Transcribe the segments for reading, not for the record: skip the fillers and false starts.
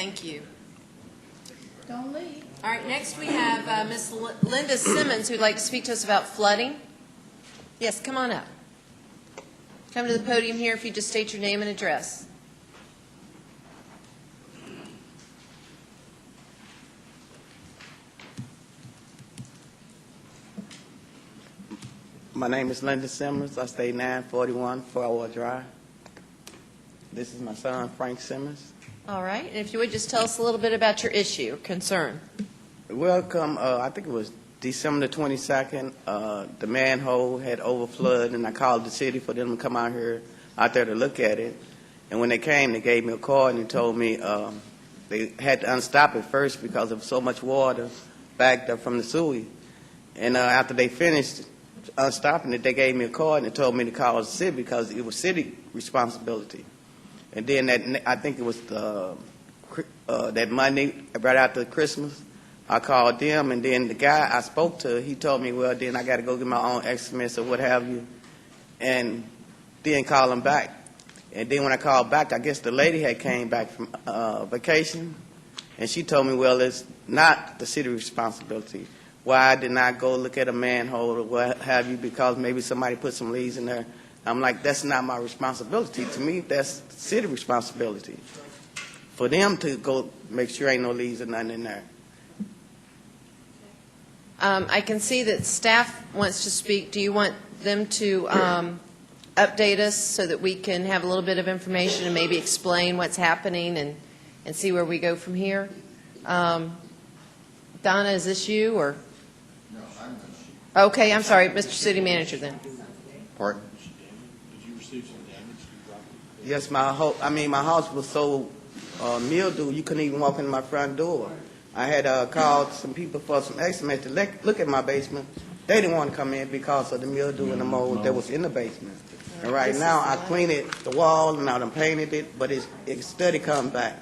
Thank you. Don't leave. All right, next we have Ms. Linda Simmons, who'd like to speak to us about flooding. Yes, come on up. Come to the podium here if you just state your name and address. My name is Linda Simmons. I stay 941 Farwell Drive. This is my son, Frank Simmons. All right, and if you would just tell us a little bit about your issue or concern. Welcome. I think it was December the 22nd. The manhole had overflowed, and I called the city for them to come out there to look at it. And when they came, they gave me a call and they told me they had to unstop it first because of so much water backed up from the sewer. And after they finished unstopping it, they gave me a call and they told me to call the city because it was city responsibility. And then I think it was that Monday, right after Christmas, I called them, and then the guy I spoke to, he told me, well, then I got to go get my own estimates or what have you, and then call him back. And then when I called back, I guess the lady had came back from vacation, and she told me, well, it's not the city responsibility. Why didn't I go look at a manhole or what have you, because maybe somebody put some leaves in there. I'm like, that's not my responsibility. To me, that's city responsibility. For them to go make sure ain't no leaves or nothing in there. I can see that staff wants to speak. Do you want them to update us so that we can have a little bit of information and maybe explain what's happening and see where we go from here? Donna, is this you or? No, I'm not. Okay, I'm sorry, Mr. City Manager then. Pardon? Did you receive some damage? Yes, my house was so mildew you couldn't even walk in my front door. I had called some people for some estimates to look at my basement. They didn't want to come in because of the mildew and the mold that was in the basement. And right now I cleaned the wall and I done painted it, but it's steady coming back.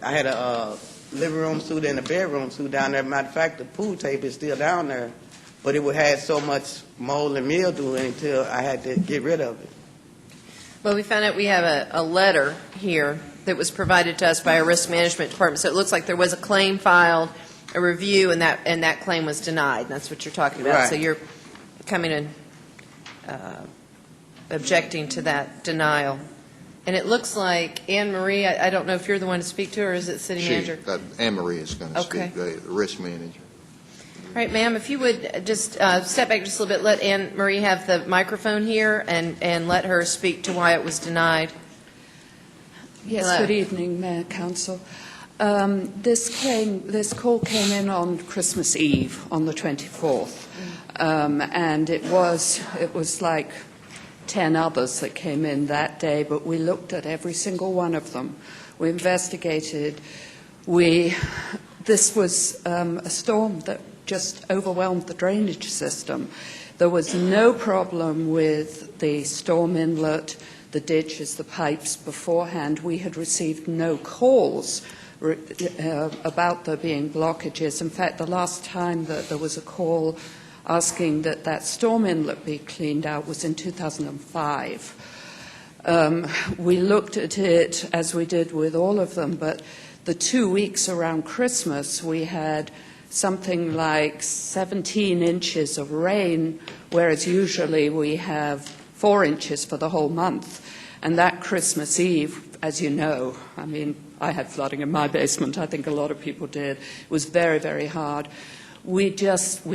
I had a living room suite and a bedroom suite down there. Matter of fact, the pool table is still down there, but it had so much mold and mildew until I had to get rid of it. Well, we found out we have a letter here that was provided to us by our risk management department. So it looks like there was a claim filed, a review, and that claim was denied. And that's what you're talking about. Right. So you're coming in objecting to that denial. And it looks like Anne Marie, I don't know if you're the one to speak to, or is it City Manager? Anne Marie is going to Okay. speak, the risk manager. All right, ma'am, if you would just step back just a little bit, let Anne Marie have the microphone here and let her speak to why it was denied. Yes, Hello. good evening, Mayor, Council. This call came in on Christmas Eve, on the 24th, and it was like 10 others that came in that day, but we looked at every single one of them. We investigated. This was a storm that just overwhelmed the drainage system. There was no problem with the storm inlet, the ditches, the pipes beforehand. We had received no calls about there being blockages. In fact, the last time that there was a call asking that storm inlet be cleaned out was in 2005. We looked at it as we did with all of them, but the 2 weeks around Christmas, we had something like 17 inches of rain, whereas usually we have 4 inches for the whole month. And that Christmas Eve, as you know, I had flooding in my basement. I think a lot of people did. It was very, very hard. We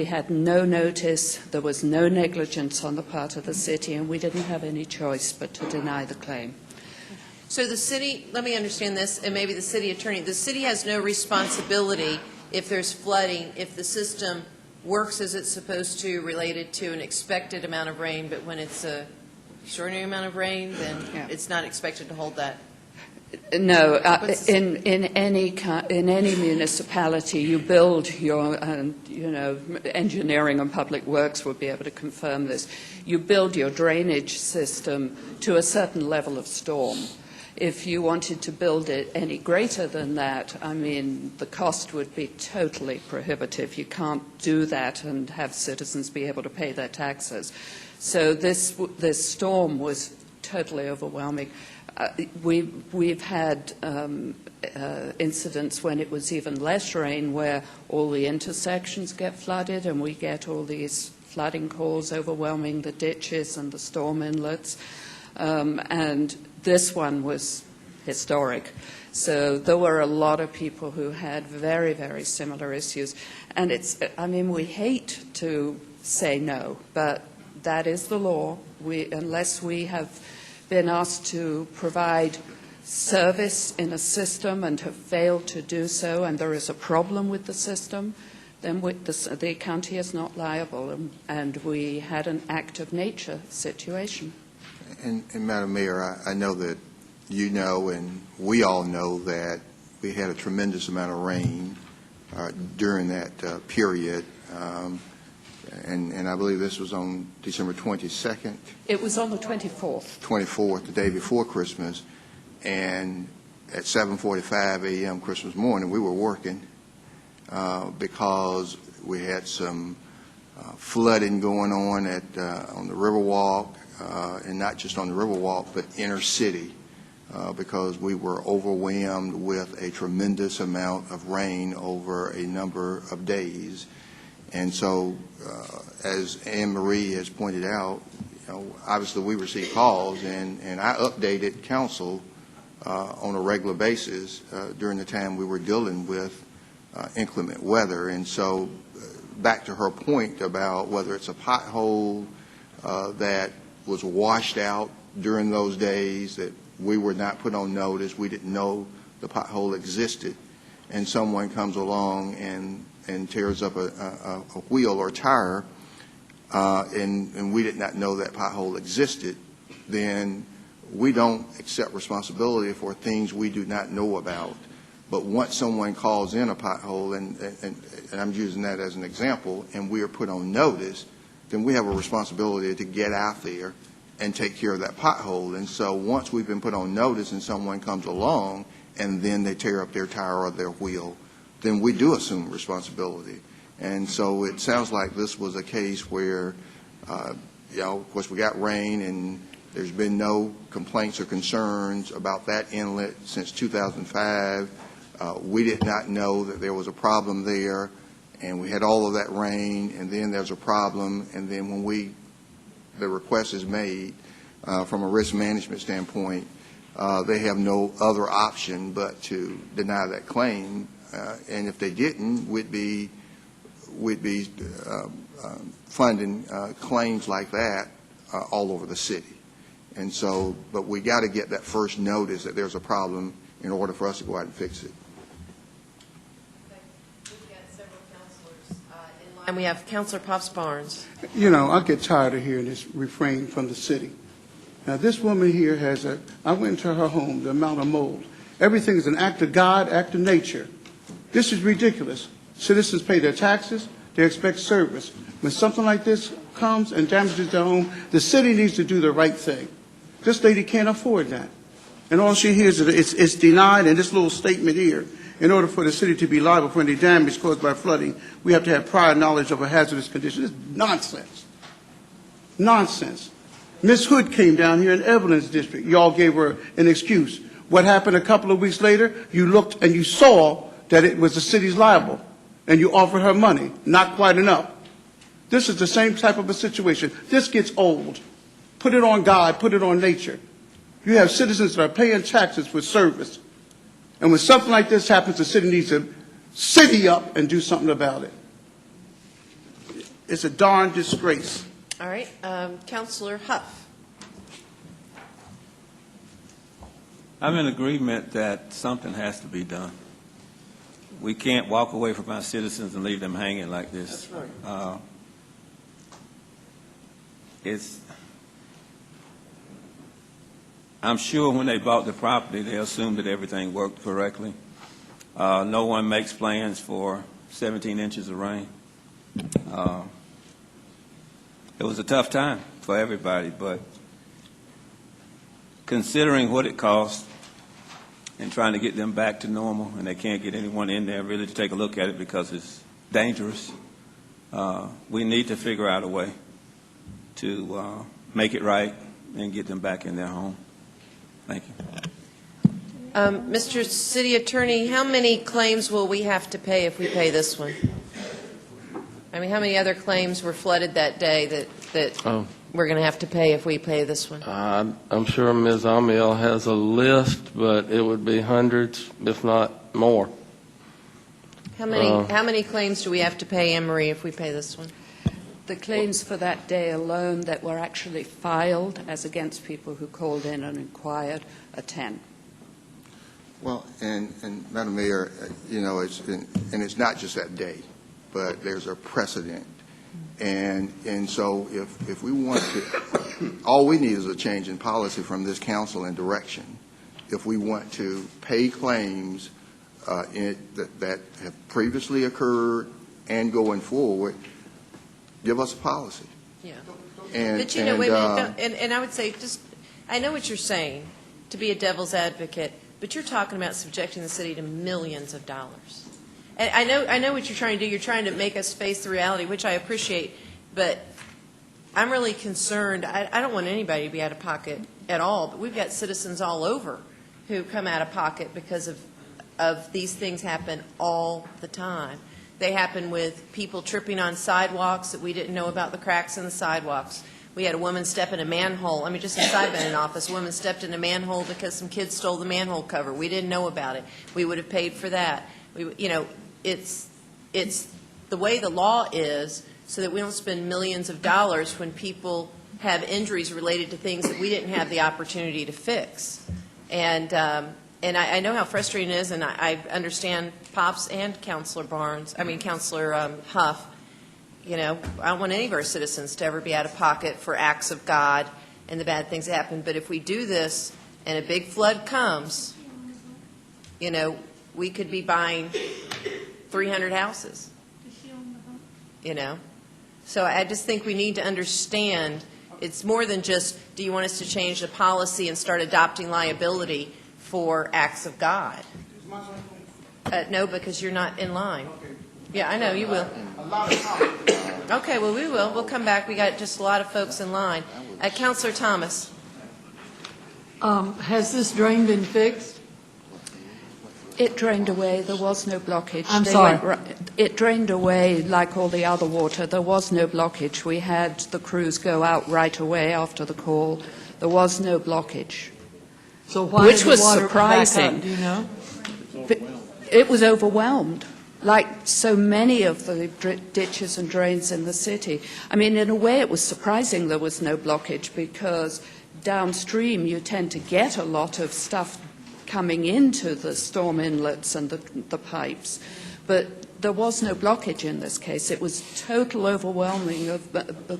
had no notice. There was no negligence on the part of the city, and we didn't have any choice but to deny the claim. So the city, let me understand this, and maybe the city attorney, the city has no responsibility if there's flooding, if the system works as it's supposed to, related to an expected amount of rain, but when it's an extraordinary amount of rain, then it's not expected to hold that. No, in any municipality, you build your, engineering and public works would be able to confirm this. You build your drainage system to a certain level of storm. If you wanted to build it any greater than that, the cost would be totally prohibitive. You can't do that and have citizens be able to pay their taxes. So this storm was totally overwhelming. We've had incidents when it was even less rain where all the intersections get flooded and we get all these flooding calls overwhelming the ditches and the storm inlets. And this one was historic. So there were a lot of people who had very, very similar issues. And we hate to say no, but that is the law. Unless we have been asked to provide service in a system and have failed to do so, and there is a problem with the system, then the county is not liable, and we had an act of nature situation. And Madam Mayor, I know that you know and we all know that we had a tremendous amount of rain during that period. And I believe this was on December 22nd. It was on the 24th. 24th, the day before Christmas. And at 7:45 a.m. Christmas morning, we were working because we had some flooding going on on the Riverwalk, and not just on the Riverwalk, but inner city, because we were overwhelmed with a tremendous amount of rain over a number of days. And so, as Anne Marie has pointed out, obviously we received calls, and I updated council on a regular basis during the time we were dealing with inclement weather. And so, back to her point about whether it's a pothole that was washed out during those days that we were not put on notice, we didn't know the pothole existed, and someone comes along and tears up a wheel or tire, and we did not know that pothole existed, then we don't accept responsibility for things we do not know about. But once someone calls in a pothole, and I'm using that as an example, and we are put on notice, then we have a responsibility to get out there and take care of that pothole. And so once we've been put on notice and someone comes along and then they tear up their tire or their wheel, then we do assume responsibility. And so it sounds like this was a case where, of course, we got rain and there's been no complaints or concerns about that inlet since 2005. We did not know that there was a problem there, and we had all of that rain, and then there's a problem, and then when the request is made from a risk management standpoint, they have no other option but to deny that claim. And if they didn't, we'd be funding claims like that all over the city. And so, but we got to get that first notice that there's a problem in order for us to go out and fix it. We've got several counselors in line. We have Councilor Pops Barnes. I get tired of hearing this refrain from the city. Now, this woman here I went into her home, the amount of mold. Everything is an act of God, act of nature. This is ridiculous. Citizens pay their taxes. They expect service. When something like this comes and damages their home, the city needs to do the right thing. This lady can't afford that. And all she hears is it's denied, and this little statement here, in order for the city to be liable for any damage caused by flooding, we have to have prior knowledge of a hazardous condition. It's nonsense. Nonsense. Ms. Hood came down here in Evelyn's district. Y'all gave her an excuse. What happened a couple of weeks later? You looked and you saw that it was the city's liable, and you offered her money. Not quite enough. This is the same type of a situation. This gets old. Put it on God, put it on nature. You have citizens that are paying taxes for service. And when something like this happens, the city needs to city up and do something about it. It's a darn disgrace. All right, Councilor Huff. I'm in agreement that something has to be done. We can't walk away from our citizens and leave them hanging like this. That's right. I'm sure when they bought the property, they assumed that everything worked correctly. No one makes plans for 17 inches of rain. It was a tough time for everybody, but considering what it cost and trying to get them back to normal, and they can't get anyone in there really to take a look at it because it's dangerous, we need to figure out a way to make it right and get them back in their home. Thank you. Mr. City Attorney, how many claims will we have to pay if we pay this one? I mean, how many other claims were flooded that day that Oh. we're going to have to pay if we pay this one? I'm sure Ms. Amiel has a list, but it would be hundreds, if not more. How many claims do we have to pay, Anne Marie, if we pay this one? The claims for that day alone that were actually filed as against people who called in and inquired are 10. Well, and Madam Mayor, it's not just that day, but there's a precedent. And so if we want to, all we need is a change in policy from this council and direction. If we want to pay claims that have previously occurred and going forward, give us a policy. Yeah. And, But, you know, wait a minute, and I would say, I know what you're saying, to be a devil's advocate, but you're talking about subjecting the city to millions of dollars. And I know what you're trying to do. You're trying to make us face the reality, which I appreciate, but I'm really concerned. I don't want anybody to be out of pocket at all, but we've got citizens all over who come out of pocket because of these things happen all the time. They happen with people tripping on sidewalks that we didn't know about the cracks in the sidewalks. We had a woman step in a manhole. I mean, just inside of an office, a woman stepped in a manhole because some kids stole the manhole cover. We didn't know about it. We would have paid for that. It's the way the law is so that we don't spend millions of dollars when people have injuries related to things that we didn't have the opportunity to fix. And I know how frustrating it is, and I understand Pops and Councilor Huff. I don't want any of our citizens to ever be out of pocket for acts of God and the bad things that happen. But if we do this and a big flood comes, we could be buying 300 houses. So I just think we need to understand it's more than just, do you want us to change the policy and start adopting liability for acts of God? No, because you're not in line. Yeah, I know, you will. Okay, well, we will. We'll come back. We got just a lot of folks in line. Councilor Thomas. Has this drain been fixed? It drained away. There was no blockage. I'm sorry. It drained away like all the other water. There was no blockage. We had the crews go out right away after the call. There was no blockage. So why Which did the was water back surprising. up, do you know? It was overwhelmed, like so many of the ditches and drains in the city. I mean, in a way, it was surprising there was no blockage because downstream you tend to get a lot of stuff coming into the storm inlets and the pipes. But there was no blockage in this case. It was total overwhelming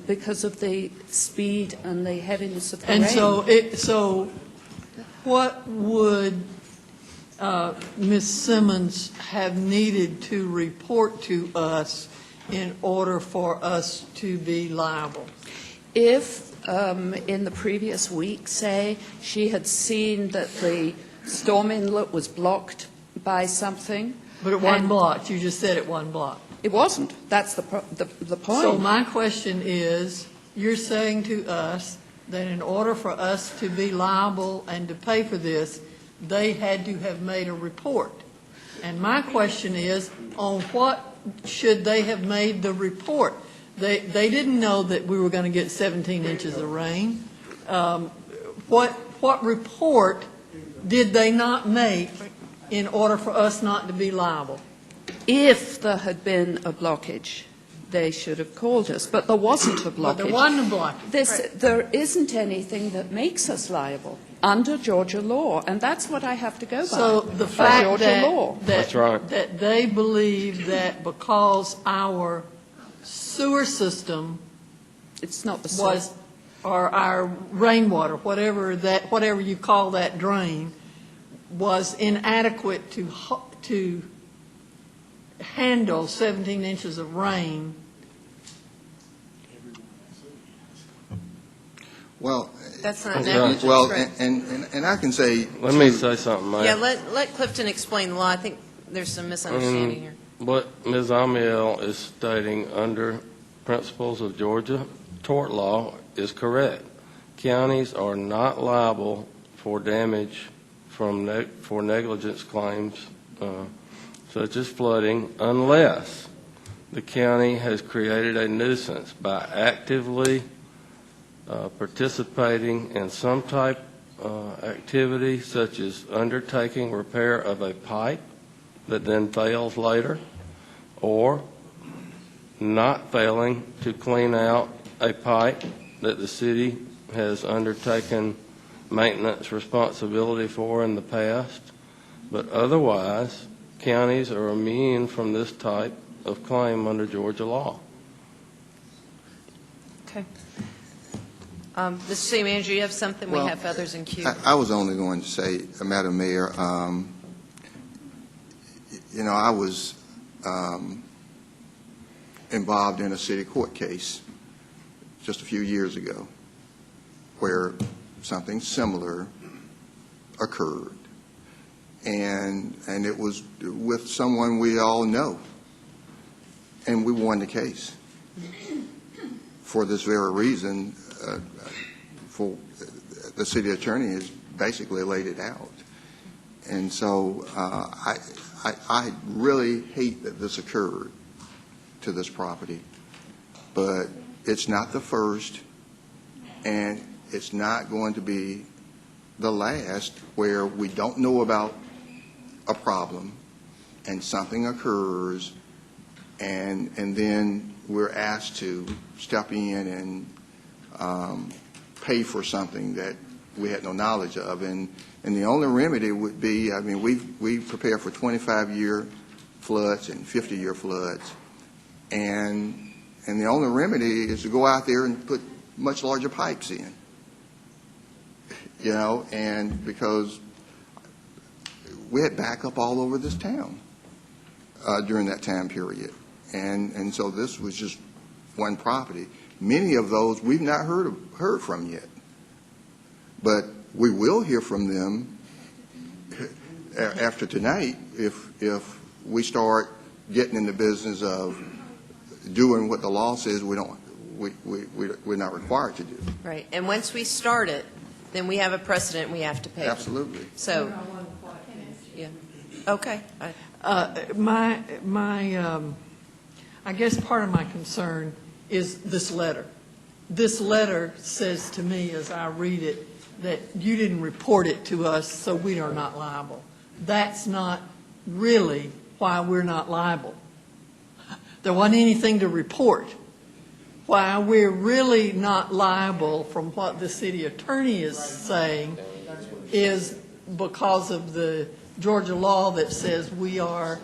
because of the speed and the heaviness of the rain. And so what would Ms. Simmons have needed to report to us in order for us to be liable? If in the previous week, say, she had seen that the storm inlet was blocked by something. But it wasn't blocked. You just said it wasn't blocked. It wasn't. That's the point. So my question is, you're saying to us that in order for us to be liable and to pay for this, they had to have made a report. And my question is, on what should they have made the report? They didn't know that we were going to get 17 inches of rain. What report did they not make in order for us not to be liable? If there had been a blockage, they should have called us. But there wasn't a blockage. But there wasn't a blockage. There isn't anything that makes us liable under Georgia law, and that's what I have to go by. So the by fact Georgia law. That's right. that they believe that because our sewer system It's not the was, or our rainwater, whatever you call that drain, was inadequate to handle 17 inches of rain. Well, That's not That's negligence, well, right? and I can say. Let me say something, Mike. Yeah, let Clifton explain the law. I think there's some misunderstanding here. What Ms. Amiel is stating under principles of Georgia tort law is correct. Counties are not liable for damage for negligence claims such as flooding unless the county has created a nuisance by actively participating in some type activity such as undertaking repair of a pipe that then fails later, or not failing to clean out a pipe that the city has undertaken maintenance responsibility for in the past. But otherwise, counties are immune from this type of claim under Georgia law. Okay. Mr. City Manager, you have something? We Well, have others in queue. I was only going to say, Madam Mayor, I was involved in a city court case just a few years ago where something similar occurred. And it was with someone we all know. And we won the case. For this very reason, for the city attorney has basically laid it out. And so I really hate that this occurred to this property, but it's not the first, and it's not going to be the last where we don't know about a problem and something occurs and then we're asked to step in and pay for something that we had no knowledge of. And the only remedy would be, we prepare for 25-year floods and 50-year floods. And the only remedy is to go out there and put much larger pipes in. And because we had backup all over this town during that time period. And so this was just one property. Many of those we've not heard from yet. But we will hear from them after tonight if we start getting in the business of doing what the law says we're not required to do. Right. And once we start it, then we have a precedent we have to pay. Absolutely. So, yeah. Okay. I guess part of my concern is this letter. This letter says to me, as I read it, that you didn't report it to us, so we are not liable. That's not really why we're not liable. There wasn't anything to report. Why we're really not liable, from what the city attorney is saying, is because of the Georgia law that says we are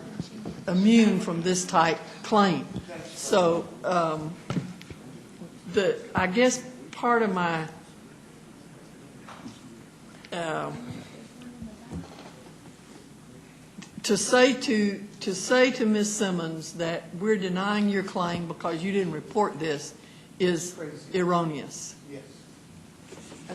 immune from this type claim. So I guess part of my to say to Ms. Simmons that we're denying your claim because you didn't report this is erroneous. Yes.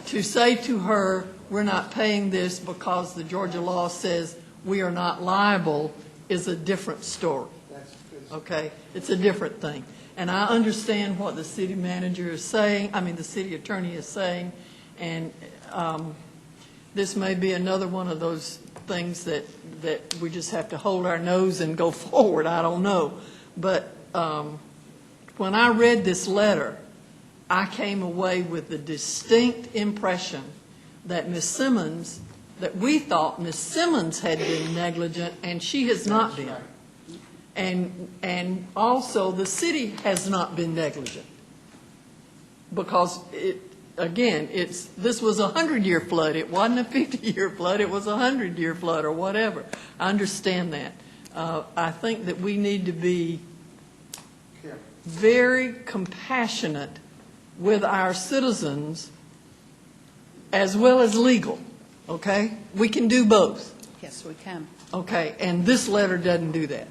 To say to her we're not paying this because the Georgia law says we are not liable is a different story. Okay? It's a different thing. And I understand what the city manager is saying, the city attorney is saying, and this may be another one of those things that we just have to hold our nose and go forward. I don't know. But when I read this letter, I came away with the distinct impression that we thought Ms. Simmons had been negligent, and she has not been. And also the city has not been negligent, because this was a 100-year flood. It wasn't a 50-year flood. It was a 100-year flood or whatever. I understand that. I think that we need to be very compassionate with our citizens as well as legal, okay? We can do both. Yes, we can. Okay, and this letter doesn't do that.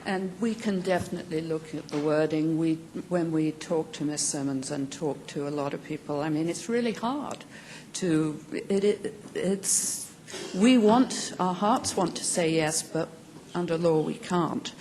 And we can definitely look at the wording. When we talk to Ms. Simmons and talk to a lot of people, it's really hard to, our hearts want to say yes, but under law we can't.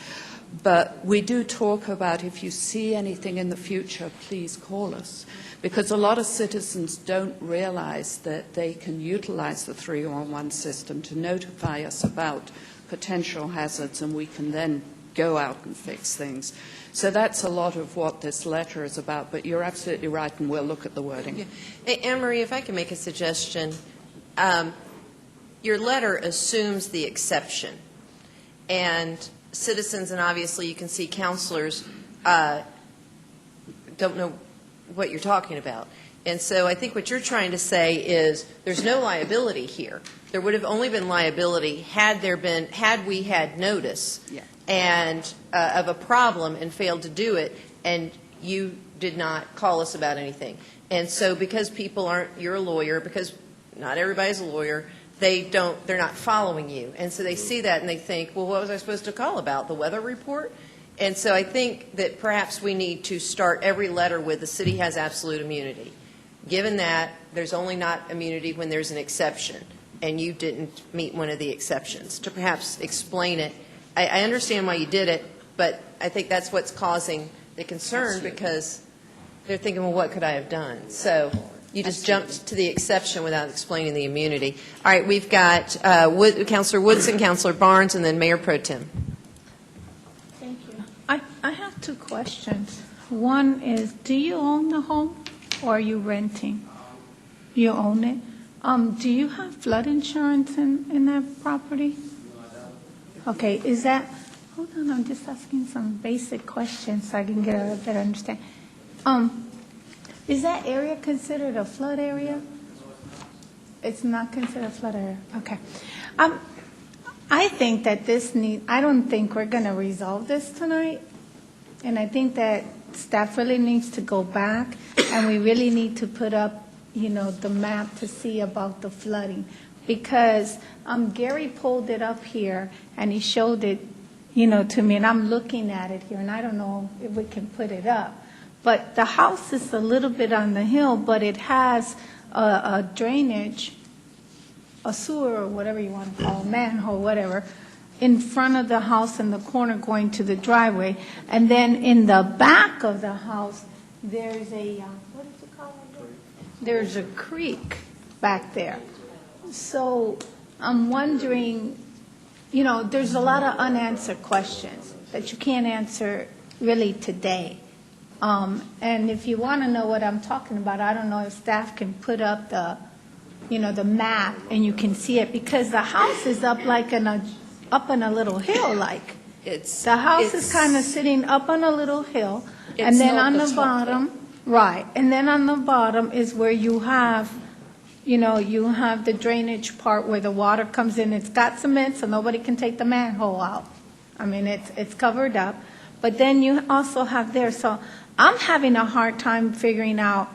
But we do talk about, if you see anything in the future, please call us. Because a lot of citizens don't realize that they can utilize the 311 system to notify us about potential hazards, and we can then go out and fix things. So that's a lot of what this letter is about, but you're absolutely right, and we'll look at the wording. Yeah. Hey, Anne Marie, if I can make a suggestion, your letter assumes the exception, and citizens, and obviously you can see counselors, don't know what you're talking about. And so I think what you're trying to say is there's no liability here. There would have only been liability had we had notice Yeah. and of a problem and failed to do it, and you did not call us about anything. And so because people aren't, you're a lawyer, because not everybody's a lawyer, they're not following you. And so they see that and they think, well, what was I supposed to call about? The weather report? And so I think that perhaps we need to start every letter with the city has absolute immunity. Given that, there's only not immunity when there's an exception, and you didn't meet one of the exceptions, to perhaps explain it. I understand why you did it, but I think that's what's causing the concern, because they're thinking, well, what could I have done? So you just jumped to the exception without explaining the immunity. All right, we've got Councilor Woodson, Councilor Barnes, and then Mayor Pro Tem. Thank you. I have two questions. One is, do you own the home or are you renting? You own it? Do you have flood insurance in that property? Okay, is that, hold on, I'm just asking some basic questions so I can get a better understanding. Is that area considered a flood area? It's not considered a flood area, okay. I think that I don't think we're going to resolve this tonight, and I think that staff really needs to go back, and we really need to put up, the map to see about the flooding, because Gary pulled it up here, and he showed it, to me, and I'm looking at it here, and I don't know if we can put it up. But the house is a little bit on the hill, but it has a drainage, a sewer, or whatever you want to call it, manhole, whatever, in front of the house in the corner going to the driveway. And then in the back of the house, there's a, what did you call it? There's a creek back there. So I'm wondering, there's a lot of unanswered questions that you can't answer really today. And if you want to know what I'm talking about, I don't know if staff can put up the map and you can see it, because the house is up up on a little hill, like. The house is kind of sitting up on a little hill, and then on the bottom, right, and then on the bottom is where you have, you have the drainage part where the water comes in. It's got cement, so nobody can take the manhole out. I mean, it's covered up. But then you also have there, so I'm having a hard time figuring out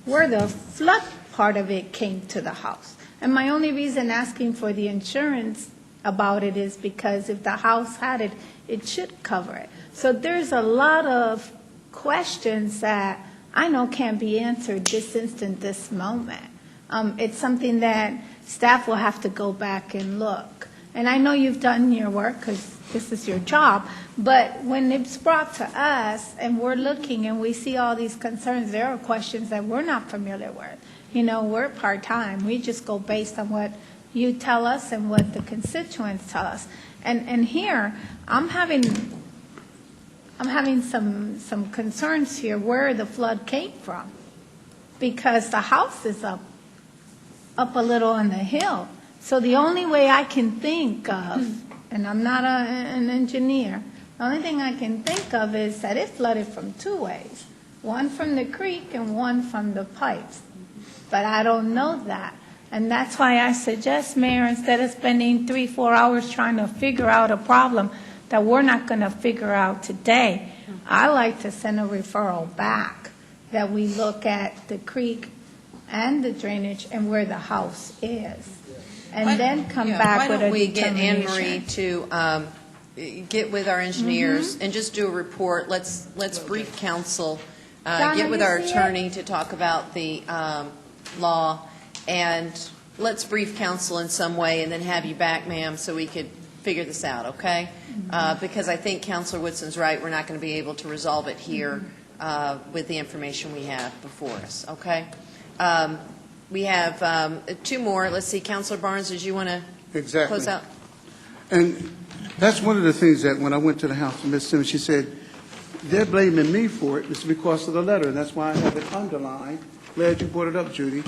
where the flood part of it came to the house. And my only reason asking for the insurance about it is because if the house had it, it should cover it. So there's a lot of questions that I know can't be answered this instant, this moment. It's something that staff will have to go back and look. And I know you've done your work because this is your job, but when it's brought to us and we're looking and we see all these concerns, there are questions that we're not familiar with. We're part-time. We just go based on what you tell us and what the constituents tell us. And here, I'm having some concerns here where the flood came from, because the house is up a little on the hill. So the only way I can think of, and I'm not an engineer, the only thing I can think of is that it flooded from two ways, one from the creek and one from the pipes. But I don't know that. And that's why I suggest, Mayor, instead of spending 3-4 hours trying to figure out a problem that we're not going to figure out today, I like to send a referral back, that we look at the creek and the drainage and where the house is. And then come back with a determination. Why don't we get Anne Marie to get with our engineers and just do a report? Let's brief council, get with our attorney to talk about the law, and let's brief council in some way, and then have you back, ma'am, so we could figure this out, okay? Because I think Counselor Woodson's right, we're not going to be able to resolve it here with the information we have before us, okay? We have two more. Let's see, Counselor Barnes, did you want to Exactly. close out? And that's one of the things that when I went to the house, Ms. Simmons, she said, they're blaming me for it. It's because of the letter, and that's why I have it underlined. Glad you brought it up, Judy.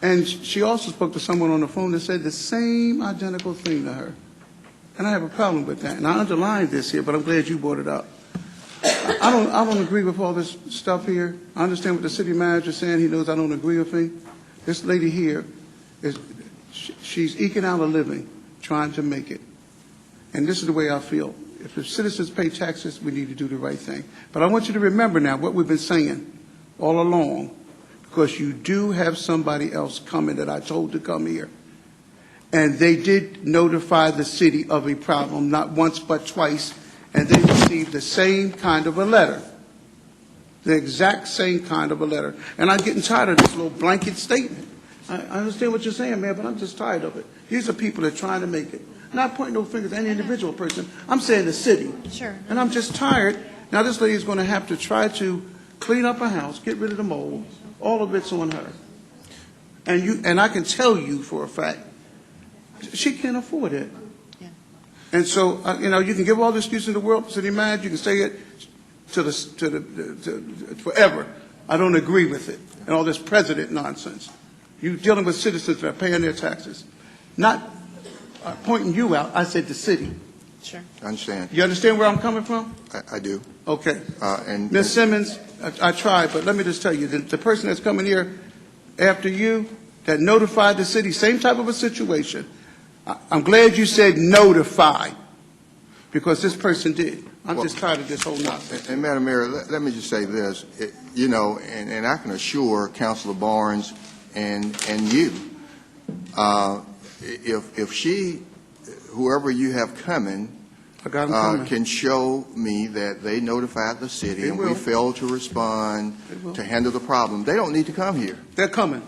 And she also spoke to someone on the phone that said the same identical thing to her. And I have a problem with that. And I underlined this here, but I'm glad you brought it up. I don't agree with all this stuff here. I understand what the city manager is saying. He knows I don't agree with him. This lady here, she's eking out a living, trying to make it. And this is the way I feel. If the citizens pay taxes, we need to do the right thing. But I want you to remember now what we've been saying all along, because you do have somebody else coming that I told to come here. And they did notify the city of a problem, not once but twice, and they received the same kind of a letter. The exact same kind of a letter. And I'm getting tired of this little blanket statement. I understand what you're saying, man, but I'm just tired of it. These are people that are trying to make it. Not pointing no fingers at any individual person. I'm saying the city. Sure. And I'm just tired. Now this lady is going to have to try to clean up her house, get rid of the mold. All of it's on her. And I can tell you for a fact, she can't afford it. Yeah. And so, you can give all the excuses in the world, city manager, you can say it to forever. I don't agree with it. And all this president nonsense. You're dealing with citizens that are paying their taxes. Not pointing you out, I said the city. Sure. I understand. You understand where I'm coming from? I do. Okay. And Ms. Simmons, I tried, but let me just tell you, the person that's coming here after you that notified the city, same type of a situation, I'm glad you said notify, because this person did. I'm just tired of this whole nonsense. And Madam Mayor, let me just say this, and I can assure Councilor Barnes and you, if she, whoever you have coming, I got 'em coming. can show me that they notified the city They and will. we failed to respond They will. to handle the problem, they don't need to come here. They're coming.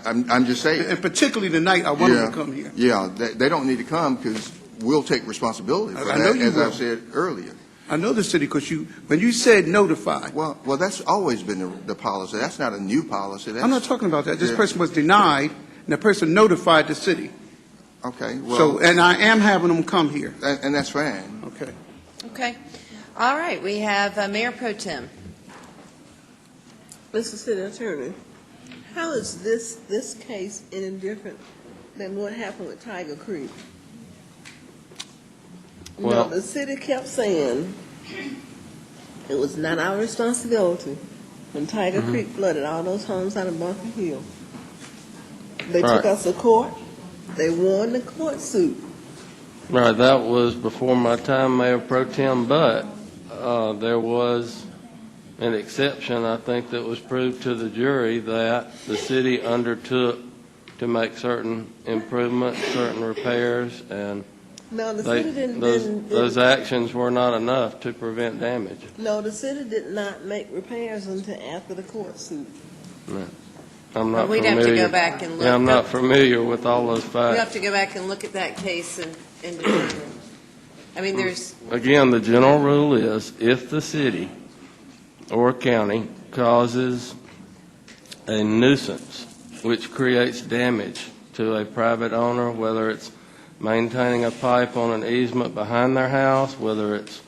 I'm just saying. And particularly tonight, I want them to come here. Yeah, they don't need to come because we'll take responsibility for I know that, you as will. I said earlier. I know the city, because when you said notify, Well, that's always been the policy. That's not a new policy. That's, I'm not talking about that. This Yeah. person was denied, and the person notified the city. Okay, well, So, and I am having them come here. and that's fine. Okay. Okay. All right, we have Mayor Pro Tem. Mr. City Attorney, how is this case any different than what happened with Tiger Creek? Well- The city kept saying it was not our responsibility when Tiger Creek flooded all those homes out of Bunker Hill. They took Right. us to court. They won the court suit. Right, that was before my time, Mayor Pro Tem, but there was an exception, I think, that was proved to the jury that the city undertook to make certain improvements, certain repairs, and No, the city didn't. those actions were not enough to prevent damage. No, the city did not make repairs until after the court suit. I'm Well, not we'd familiar. have to go back and look. Yeah, I'm not familiar with all those We'll have facts. to go back and look at that case and determine. I mean, there's, Again, the general rule is if the city or county causes a nuisance which creates damage to a private owner, whether it's maintaining a pipe on an easement behind their house, whether it's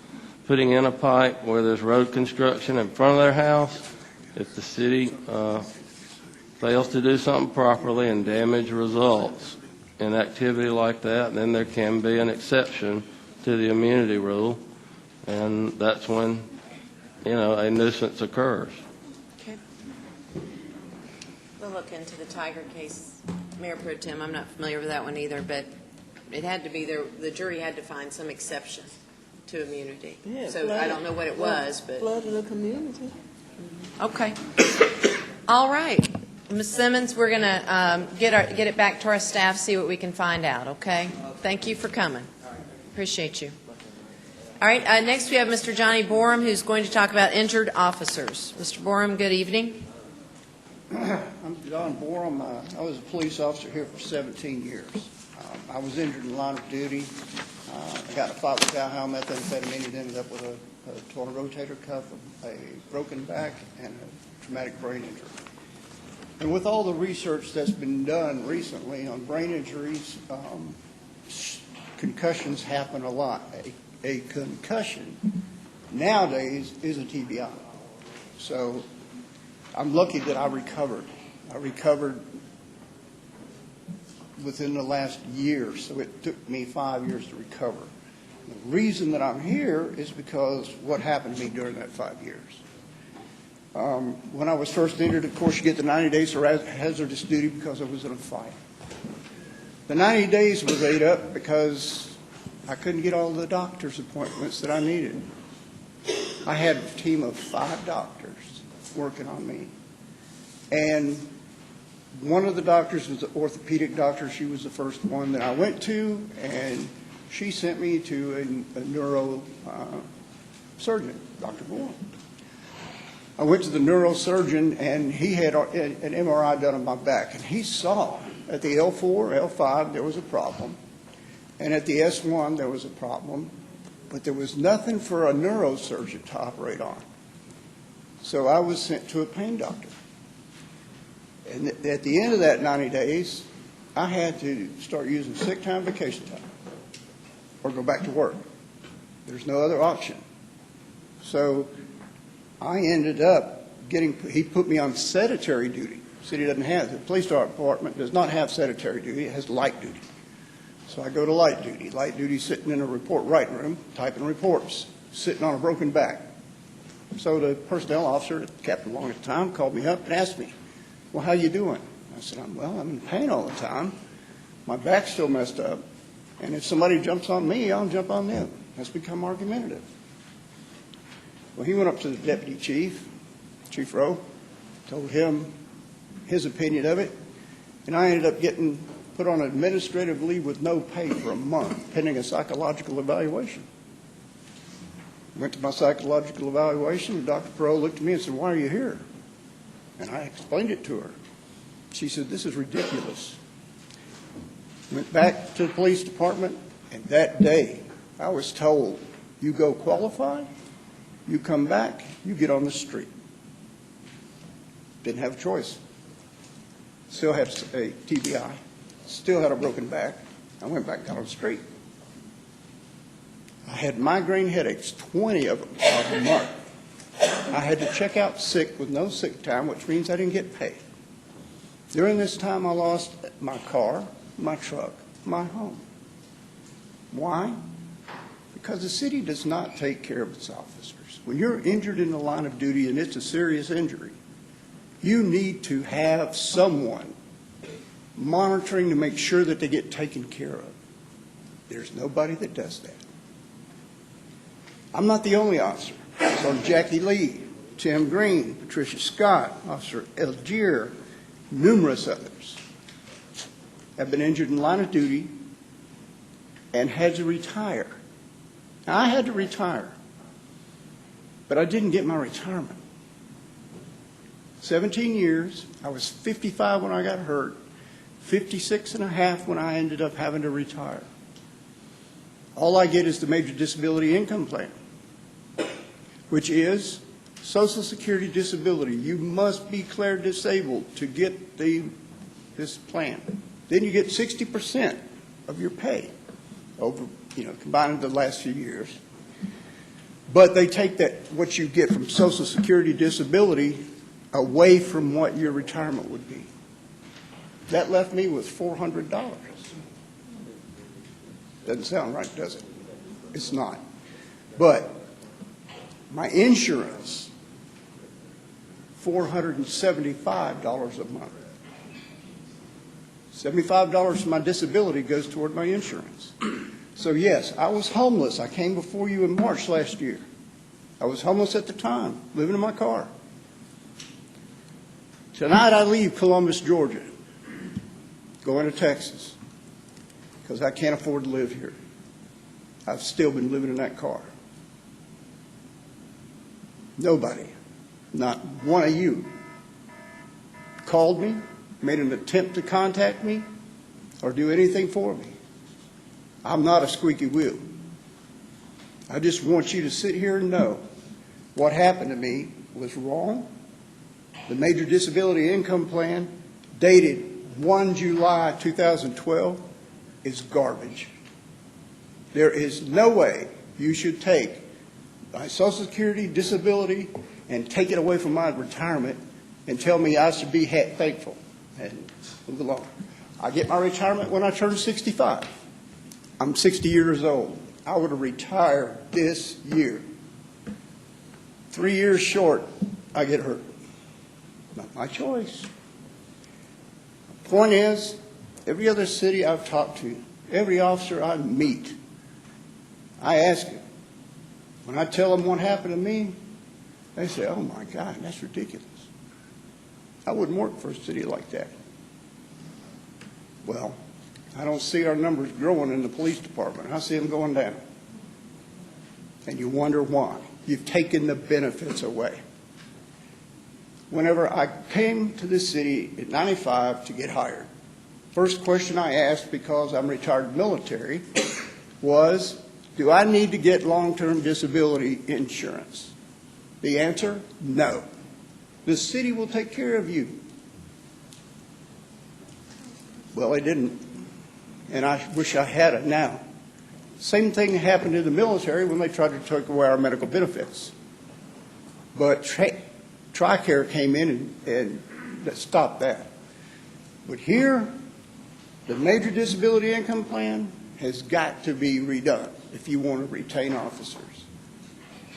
putting in a pipe where there's road construction in front of their house, if the city fails to do something properly and damage results in activity like that, then there can be an exception to the immunity rule, and that's when, a nuisance occurs. okay. We'll look into the Tiger case. Mayor Pro Tem, I'm not familiar with that one either, but it had to be there, the jury had to find some exception to immunity. Yeah, So I don't know what it was, but, Flooded the community. okay. All right. Ms. Simmons, we're going to get it back to our staff, see what we can find out, okay? Thank you for coming. Appreciate you. All right, next we have Mr. Johnny Borum, who's going to talk about injured officers. Mr. Borum, good evening. I'm John Borum. I was a police officer here for 17 years. I was injured in the line of duty. I got in a fight with alcohol methamphetamine and ended up with a torn rotator cuff, a broken back, and a traumatic brain injury. And with all the research that's been done recently on brain injuries, concussions happen a lot. A concussion nowadays is a TBI. So I'm lucky that I recovered. I recovered within the last year, so it took me 5 years to recover. The reason that I'm here is because what happened to me during that 5 years. When I was first injured, of course, you get the 90 days for hazardous duty because I was in a fight. The 90 days was ate up because I couldn't get all the doctor's appointments that I needed. I had a team of 5 doctors working on me. And one of the doctors was an orthopedic doctor. She was the first one that I went to, and she sent me to a neuro surgeon, Dr. Bourne. I went to the neurosurgeon, and he had an MRI done on my back, and he saw at the L4, L5 there was a problem, and at the S1 there was a problem, but there was nothing for a neurosurgeon to operate on. So I was sent to a pain doctor. And at the end of that 90 days, I had to start using sick time, vacation time, or go back to work. There's no other option. So I ended up he put me on sedentary duty. The city doesn't have, the police department does not have sedentary duty, it has light duty. So I go to light duty. Light duty sitting in a report writing room, typing reports, sitting on a broken back. So the personnel officer, Captain Long at the time, called me up and asked me, well, how you doing? I said, I'm in pain all the time. My back's still messed up. And if somebody jumps on me, I'll jump on them. That's become argumentative. Well, he went up to the deputy chief, Chief Rowe, told him his opinion of it, and I ended up getting put on administrative leave with no pay for a month, pending a psychological evaluation. Went to my psychological evaluation, and Dr. Perot looked at me and said, why are you here? And I explained it to her. She said, this is ridiculous. Went back to the police department, and that day I was told, you go qualify, you come back, you get on the street. Didn't have a choice. Still had a TBI, still had a broken back. I went back down on the street. I had migraine headaches, 20 of them a month. I had to check out sick with no sick time, which means I didn't get paid. During this time, I lost my car, my truck, my home. Why? Because the city does not take care of its officers. When you're injured in the line of duty and it's a serious injury, you need to have someone monitoring to make sure that they get taken care of. There's nobody that does that. I'm not the only officer. So Jackie Lee, Tim Green, Patricia Scott, Officer Algier, numerous others have been injured in the line of duty and had to retire. Now, I had to retire, but I didn't get my retirement. 17 years, I was 55 when I got hurt, 56 and a half when I ended up having to retire. All I get is the Major Disability Income Plan, which is Social Security disability. You must be declared disabled to get this plan. Then you get 60% of your pay over, combined the last few years. But they take what you get from Social Security disability away from what your retirement would be. That left me with $400. Doesn't sound right, does it? It's not. But my insurance, $475 a month. $75 from my disability goes toward my insurance. So yes, I was homeless. I came before you in March last year. I was homeless at the time, living in my car. Tonight I leave Columbus, Georgia, going to Texas, because I can't afford to live here. I've still been living in that car. Nobody, not one of you, called me, made an attempt to contact me, or do anything for me. I'm not a squeaky wheel. I just want you to sit here and know what happened to me was wrong. The Major Disability Income Plan, dated 1 July 2012, is garbage. There is no way you should take my Social Security, disability, and take it away from my retirement and tell me I should be thankful and move along. I get my retirement when I turn 65. I'm 60 years old. I would have retired this year. 3 years short, I get hurt. Not my choice. Point is, every other city I've talked to, every officer I meet, I ask them. When I tell them what happened to me, they say, oh my God, that's ridiculous. I wouldn't work for a city like that. Well, I don't see our numbers growing in the police department. I see them going down. And you wonder why. You've taken the benefits away. Whenever I came to this city in '95 to get hired, first question I asked, because I'm retired military, was, do I need to get long-term disability insurance? The answer, no. The city will take care of you. Well, they didn't, and I wish I had it now. Same thing happened in the military when they tried to take away our medical benefits. But TRICARE came in and stopped that. But here, the Major Disability Income Plan has got to be redone if you want to retain officers.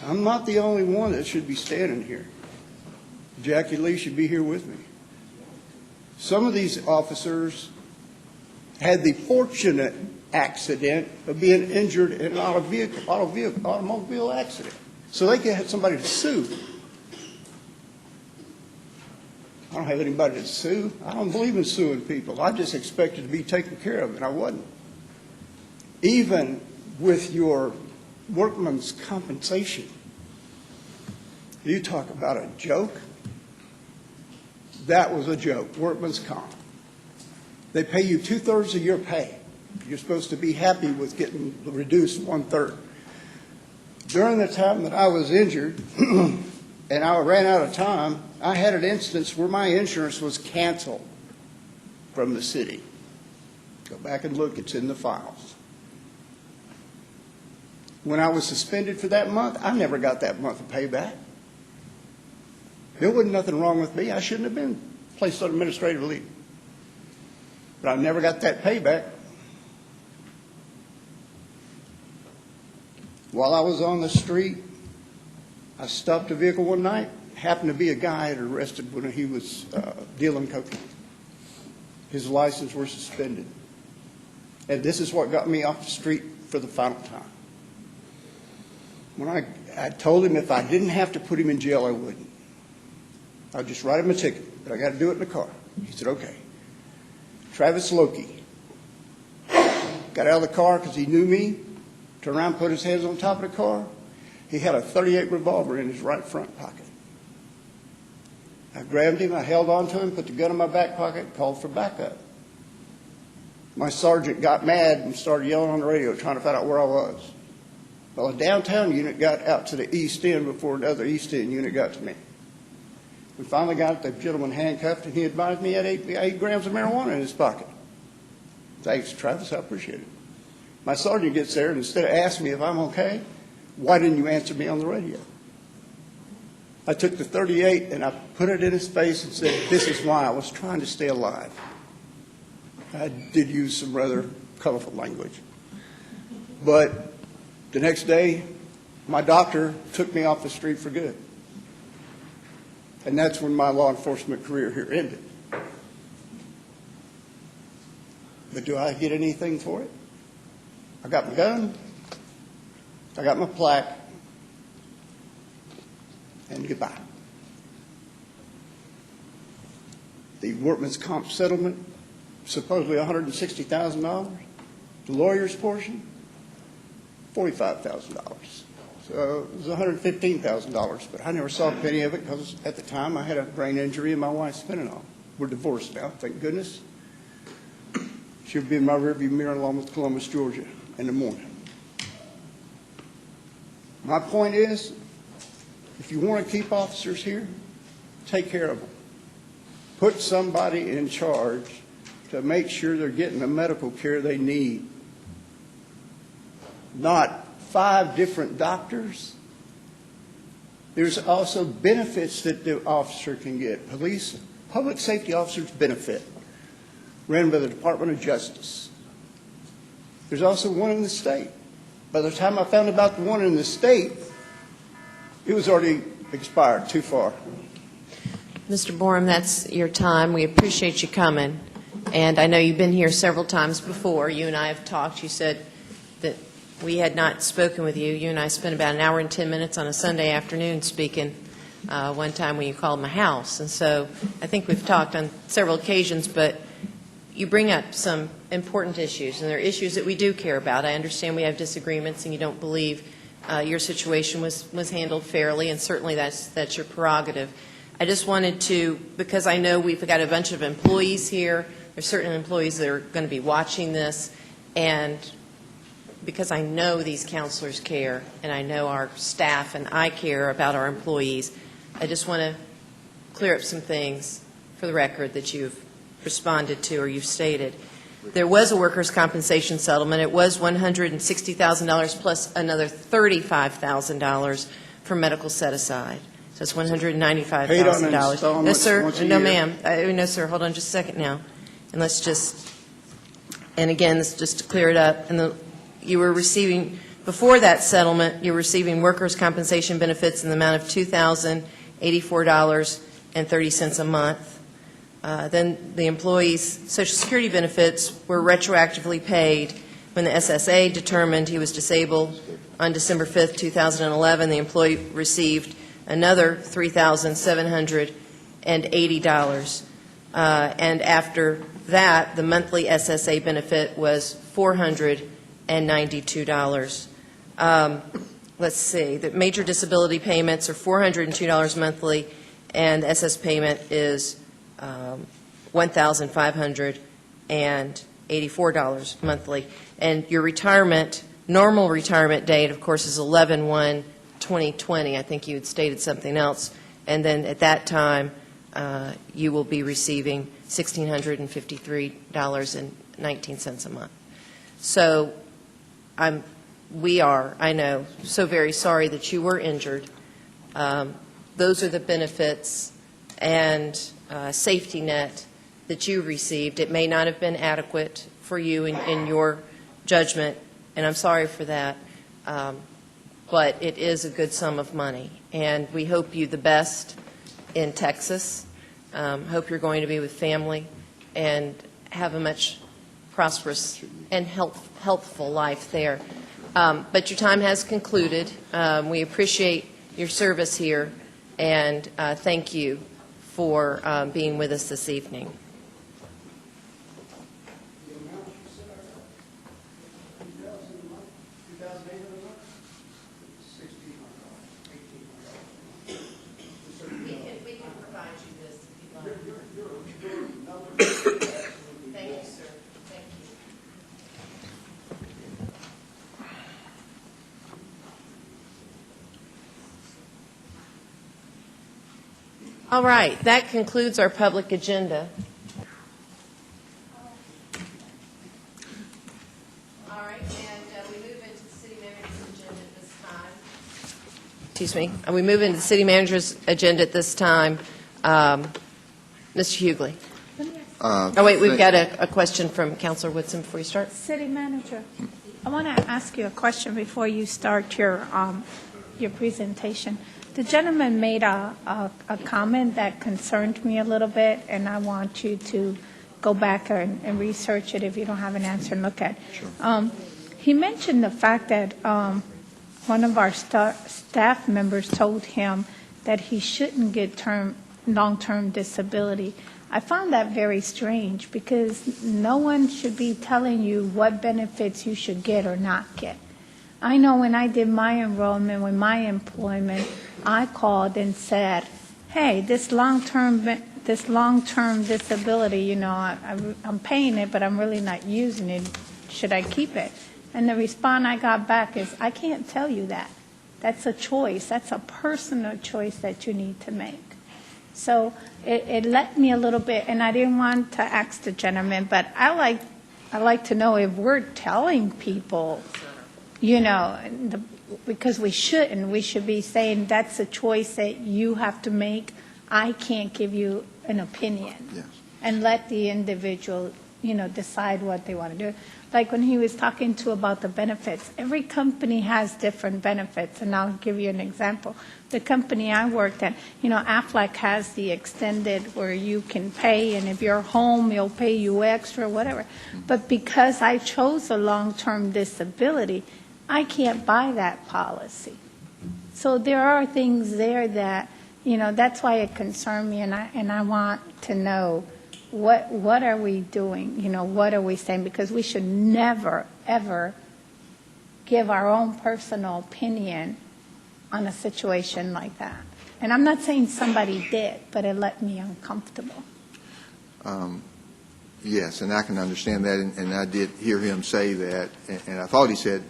I'm not the only one that should be standing here. Jackie Lee should be here with me. Some of these officers had the fortunate accident of being injured in an automobile accident. So they could have somebody to sue. I don't have anybody to sue. I don't believe in suing people. I just expected to be taken care of, and I wasn't. Even with your workman's compensation, you talk about a joke. That was a joke, workman's comp. They pay you 2/3 of your pay. You're supposed to be happy with getting reduced 1/3. During the time that I was injured and I ran out of time, I had an instance where my insurance was canceled from the city. Go back and look, it's in the files. When I was suspended for that month, I never got that month of payback. There wasn't nothing wrong with me. I shouldn't have been placed on administrative leave. But I never got that payback. While I was on the street, I stopped a vehicle one night. Happened to be a guy I had arrested when he was dealing cocaine. His license was suspended. And this is what got me off the street for the final time. When I told him if I didn't have to put him in jail, I wouldn't. I'd just write him a ticket, but I got to do it in the car. He said, okay. Travis Loki got out of the car because he knew me, turned around, put his hands on top of the car. He had a .38 revolver in his right front pocket. I grabbed him, I held on to him, put the gun in my back pocket, called for backup. My sergeant got mad and started yelling on the radio, trying to find out where I was. Well, a downtown unit got out to the east end before another east end unit got to me. We finally got the gentleman handcuffed, and he advised me he had 8 grams of marijuana in his pocket. Thanks, Travis, I appreciate it. My sergeant gets there, and instead of asking me if I'm okay, why didn't you answer me on the radio? I took the .38 and I put it in his face and said, this is why I was trying to stay alive. I did use some rather colorful language. But the next day, my doctor took me off the street for good. And that's when my law enforcement career here ended. But do I get anything for it? I got my gun, I got my plaque, and goodbye. The workman's comp settlement, supposedly $160,000. The lawyer's portion, $45,000. So it was $115,000, but I never saw a penny of it because at the time I had a brain injury and my wife's fentanyl. We're divorced now, thank goodness. She'll be in my rearview mirror along with Columbus, Georgia. in the morning. My point is, if you want to keep officers here, take care of them. Put somebody in charge to make sure they're getting the medical care they need. Not 5 different doctors. There's also benefits that the officer can get. Police, public safety officers benefit, ran by the Department of Justice. There's also one in the state. By the time I found about the one in the state, it was already expired, too far. Mr. Borum, that's your time. We appreciate you coming. And I know you've been here several times before. You and I have talked. You said that we had not spoken with you. You and I spent about an hour and 10 minutes on a Sunday afternoon speaking one time when you called my house. And so I think we've talked on several occasions, but you bring up some important issues, and they're issues that we do care about. I understand we have disagreements, and you don't believe your situation was handled fairly, and certainly that's your prerogative. I just wanted to, because I know we've got a bunch of employees here, there's certain employees that are going to be watching this, and because I know these counselors care, and I know our staff and I care about our employees, I just want to clear up some things for the record that you've responded to or you've stated. There was a workers' compensation settlement. It was $160,000 plus another $35,000 for medical set-aside. So it's $195,000. Paid on installments No, sir. once a No, year. ma'am. No, sir. Hold on just a second now. And let's just, and again, this just to clear it up, and you were receiving, before that settlement, you were receiving workers' compensation benefits in the amount of $2,084.30 a month. Then the employee's Social Security benefits were retroactively paid when the SSA determined he was disabled on December 5th, 2011. The employee received another $3,780. And after that, the monthly SSA benefit was $492. Let's see, the major disability payments are $402 monthly, and the SS payment is $1,584 monthly. And your retirement, normal retirement date, of course, is 11/1/2020. I think you had stated something else. And then at that time, you will be receiving $1,653.19 a month. So we are, I know, so very sorry that you were injured. Those are the benefits and safety net that you received. It may not have been adequate for you in your judgment, and I'm sorry for that, but it is a good sum of money. And we hope you the best in Texas. Hope you're going to be with family and have a much prosperous and healthful life there. But your time has concluded. We appreciate your service here, and thank you for being with us this evening. We can provide you this if you'd like. Thank you, sir. Thank you. All right, that concludes our public agenda. All right, and we move into the city manager's agenda at this time. Excuse me. We move into the city manager's agenda at this time. Mr. Hughley. Oh, wait, we've got a question from Councilor Woodson before you start. City Manager, I want to ask you a question before you start your presentation. The gentleman made a comment that concerned me a little bit, and I want you to go back and research it if you don't have an answer and look at it. Sure. He mentioned the fact that one of our staff members told him that he shouldn't get long-term disability. I found that very strange because no one should be telling you what benefits you should get or not get. I know when I did my enrollment with my employment, I called and said, hey, this long-term disability, I'm paying it, but I'm really not using it. Should I keep it? And the response I got back is, I can't tell you that. That's a choice. That's a personal choice that you need to make. So it let me a little bit, and I didn't want to ask the gentleman, but I like to know if we're telling people, you know, because we shouldn't. We should be saying that's a choice that you have to make. I can't give you an opinion. Yes. And let the individual, you know, decide what they want to do. Like when he was talking to about the benefits, every company has different benefits, and I'll give you an example. The company I worked at, you know, Aflac has the extended where you can pay, and if you're home, they'll pay you extra, whatever. But because I chose a long-term disability, I can't buy that policy. So there are things there that, you know, that's why it concerned me, and I want to know what are we doing, you know, what are we saying, because we should never, ever give our own personal opinion on a situation like that. And I'm not saying somebody did, but it left me uncomfortable. Yes, and I can understand that, and I did hear him say that, and I thought he said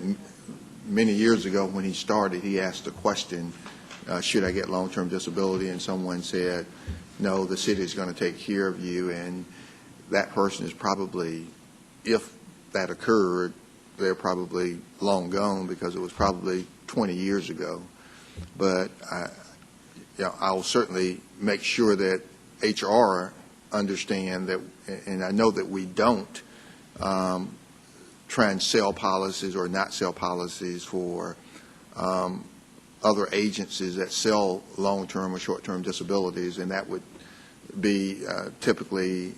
many years ago when he started, he asked the question, should I get long-term disability, and someone said, no, the city is going to take care of you, and that person is probably, if that occurred, they're probably long gone because it was probably 20 years ago. But I'll certainly make sure that HR understand that, and I know that we don't try and sell policies or not sell policies for other agencies that sell long-term or short-term disabilities, and that would be typically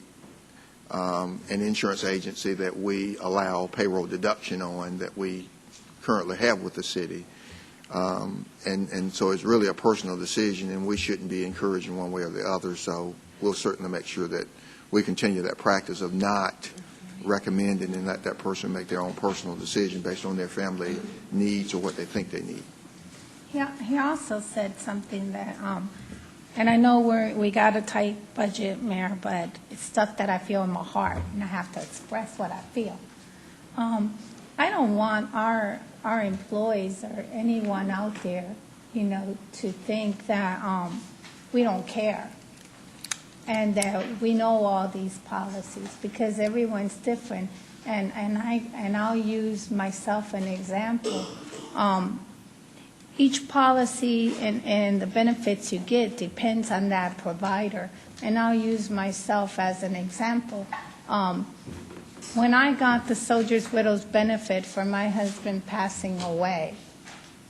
an insurance agency that we allow payroll deduction on that we currently have with the city. And so it's really a personal decision, and we shouldn't be encouraging one way or the other. So we'll certainly make sure that we continue that practice of not recommending and let that person make their own personal decision based on their family needs or what they think they need. Yeah, he also said something that, and I know we got a tight budget, Mayor, but it's stuff that I feel in my heart, and I have to express what I feel. I don't want our employees or anyone out there, you know, to think that we don't care and that we know all these policies, because everyone's different. And I'll use myself an example. Each policy and the benefits you get depends on that provider. And I'll use myself as an example. When I got the Soldier's Widow's benefit for my husband passing away,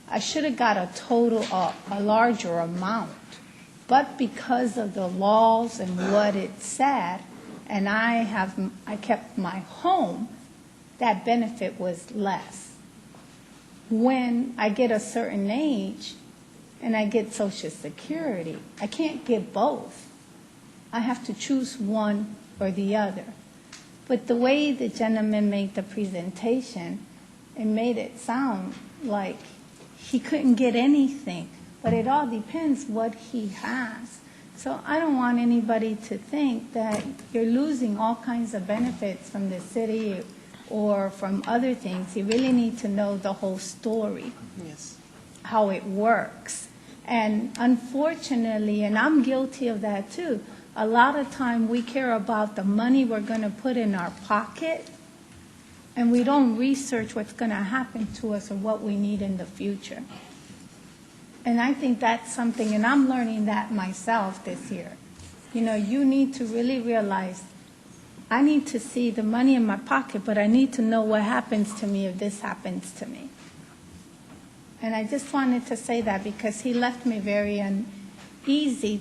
I should have got a larger amount. But because of the laws and what it said, and I kept my home, that benefit was less. When I get a certain age and I get Social Security, I can't get both. I have to choose one or the other. But the way the gentleman made the presentation, it made it sound like he couldn't get anything. But it all depends what he has. So I don't want anybody to think that you're losing all kinds of benefits from the city or from other things. You really need to know the whole story, Yes. how it works. And unfortunately, and I'm guilty of that too, a lot of time we care about the money we're going to put in our pocket, and we don't research what's going to happen to us or what we need in the future. And I think that's something, and I'm learning that myself this year. You know, you need to really realize, I need to see the money in my pocket, but I need to know what happens to me if this happens to me. And I just wanted to say that because he left me very uneasy,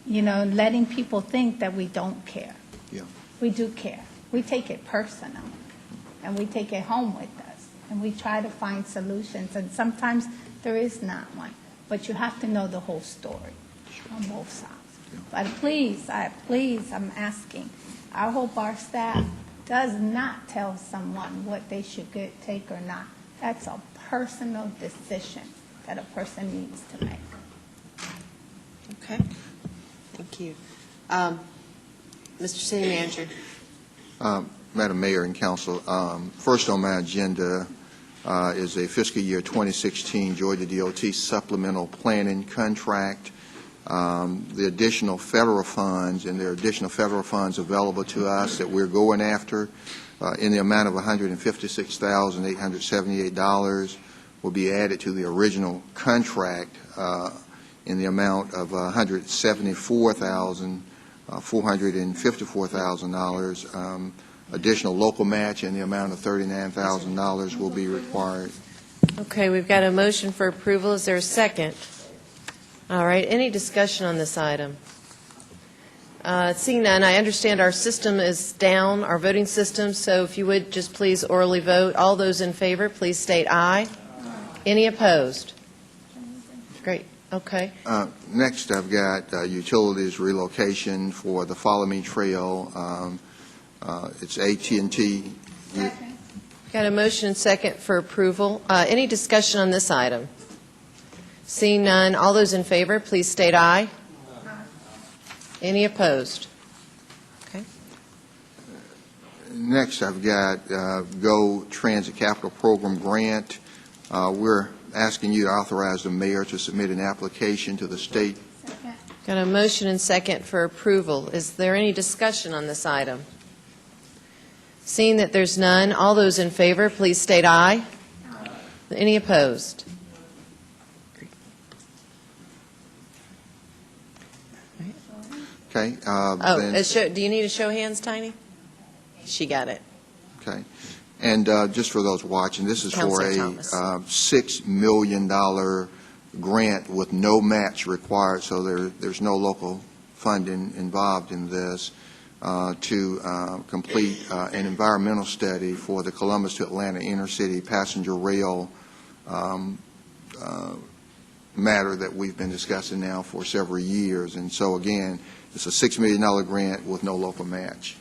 you know, letting people think that we don't care. Yeah. We do care. We take it personal, and we take it home with us, and we try to find solutions, and sometimes there is not one. But you have to know the whole story on both sides. But please, I'm asking, I hope our staff does not tell someone what they should take or not. That's a personal decision that a person needs to make. Okay. Thank you. Mr. City Manager. Madam Mayor and Council, first on my agenda is a fiscal year 2016 Georgia DOT supplemental planning contract. The additional federal funds, and there are additional federal funds available to us that we're going after in the amount of $156,878 will be added to the original contract in the amount of $174,454,000. Additional local match in the amount of $39,000 will be required. Okay, we've got a motion for approval. Is there a second? All right, any discussion on this item? Seeing none, I understand our system is down, our voting system, so if you would just please orally vote. All those in favor, please state aye. Any opposed? Great, okay. Next, I've got utilities relocation for the Follow Me Trail. It's AT&T. Got a motion and second for approval. Any discussion on this item? Seeing none, all those in favor, please state aye. Any opposed? Okay. Next, I've got GO Transit Capital Program Grant. We're asking you to authorize the mayor to submit an application to the state. Got a motion and second for approval. Is there any discussion on this item? Seeing that there's none, all those in favor, please state aye. Any opposed? Okay. Do you need a show of hands, Tiny? She got it. Okay. And just for those watching, this is for Counselor a Thomas. $6 million grant with no match required, so there's no local funding involved in this, to complete an environmental study for the Columbus to Atlanta intercity passenger rail matter that we've been discussing now for several years. And so, again, it's a $6 million grant with no local match.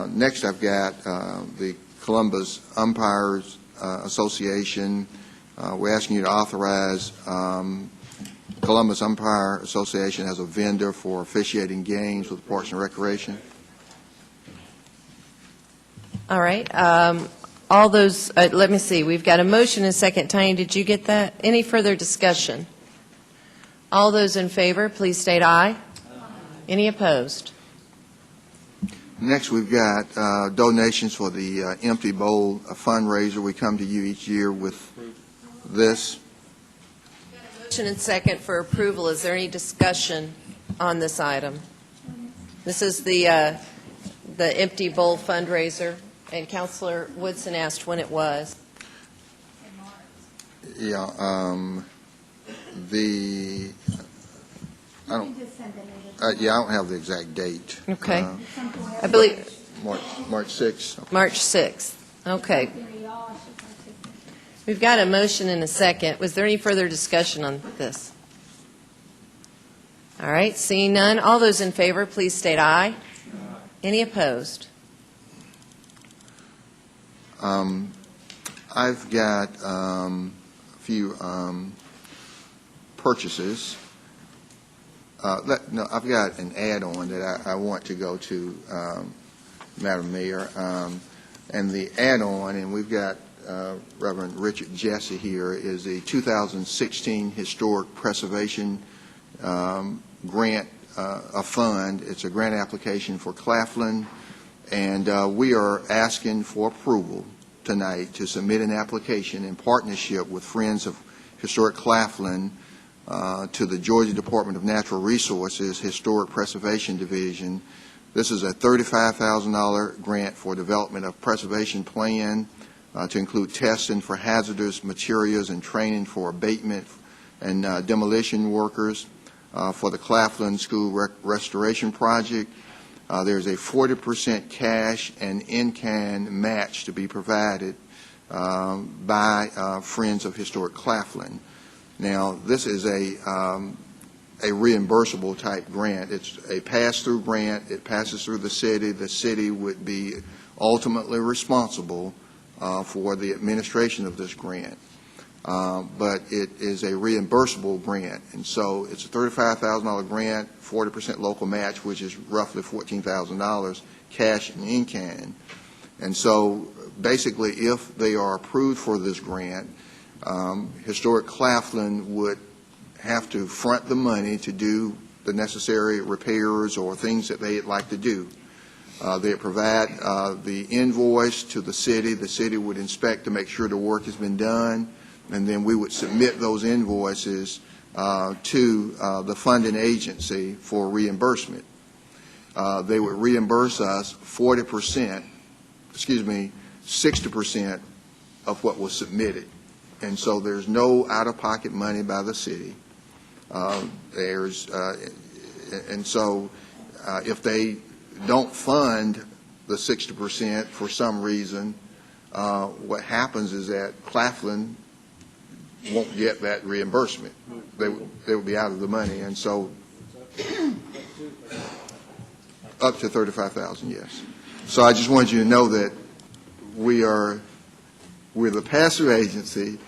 Next, I've got the Columbus Umpires Association. We're asking you to authorize Columbus Umpire Association as a vendor for officiating games with Parks and Recreation. All right. All those, let me see. We've got a motion and a second. Tiny, did you get that? Any further discussion? All those in favor, please state aye. Any opposed? Next, we've got donations for the Empty Bowl fundraiser. We come to you each year with this. Motion and second for approval. Is there any discussion on this item? This is the Empty Bowl fundraiser, and Councilor Woodson asked when it was. Yeah, I don't have the exact date. Okay. I believe March 6th. March 6th. Okay. We've got a motion and a second. Was there any further discussion on this? All right. Seeing none, all those in favor, please state aye. Any opposed? I've got a few purchases. No, I've got an add-on that I want to go to, Madam Mayor. And the add-on, and we've got Reverend Richard Jesse here, is the 2016 Historic Preservation Grant, a fund. It's a grant application for Claflin, and we are asking for approval tonight to submit an application in partnership with Friends of Historic Claflin to the Georgia Department of Natural Resources Historic Preservation Division. This is a $35,000 grant for development of preservation plan to include testing for hazardous materials and training for abatement and demolition workers for the Claflin School Restoration Project. There's a 40% cash and in-kind match to be provided by Friends of Historic Claflin. Now, this is a reimbursable type grant. It's a pass-through grant. It passes through the city. The city would be ultimately responsible for the administration of this grant. But it is a reimbursable grant. And so it's a $35,000 grant, 40% local match, which is roughly $14,000 cash and in-kind. And so basically, if they are approved for this grant, Historic Claflin would have to front the money to do the necessary repairs or things that they'd like to do. They provide the invoice to the city would inspect to make sure the work has been done, and then we would submit those invoices to the funding agency for reimbursement. They would reimburse us 60% of what was submitted. And so there's no out-of-pocket money by the city. And so if they don't fund the 60% for some reason, what happens is that Claflin won't get that reimbursement. They would be out of the money. And so up to $35,000, yes. So I just wanted you to know that we're the pass-through agency,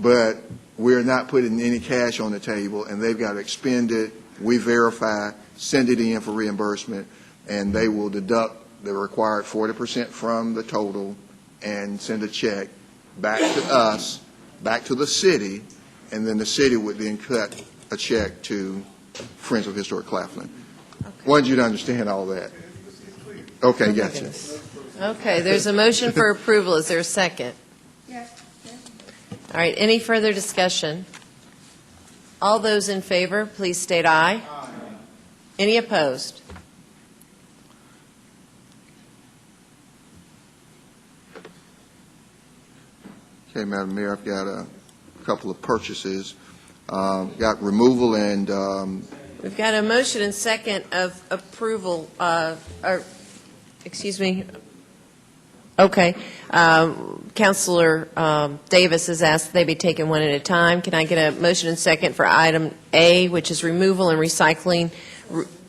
but we're not putting any cash on the table, and they've got to expend it. We verify, send it in for reimbursement, and they will deduct the required 40% from the total and send a check back to us, back to the city, and then the city would then cut a check to Friends of Historic Claflin. Wanted you to understand all that. Okay, gotcha. Okay, there's a motion for approval. Is there a second? Yes. All right, any further discussion? All those in favor, please state aye. Aye. Any opposed? Okay, Madam Mayor, I've got a couple of purchases. Got removal and We've got a motion and second of approval, excuse me. Okay. Counselor Davis has asked that they be taken one at a time. Can I get a motion and second for item A, which is removal and recycling,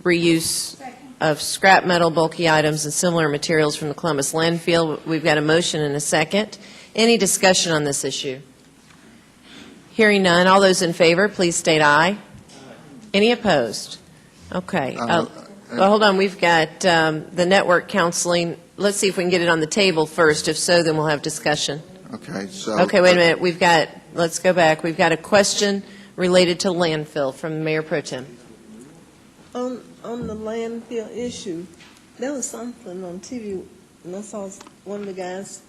reuse of scrap metal, bulky items, and similar materials from the Columbus landfill? We've got a motion and a second. Any discussion on this issue? Hearing none. All those in favor, please state aye. Any opposed? Okay. Well, hold on. We've got the network counseling. Let's see if we can get it on the table first. If so, then we'll have discussion. okay, so Okay, wait a minute. Let's go back. We've got a question related to landfill from Mayor Pro Tem. On the landfill issue, there was something on TV, and I saw one of the guys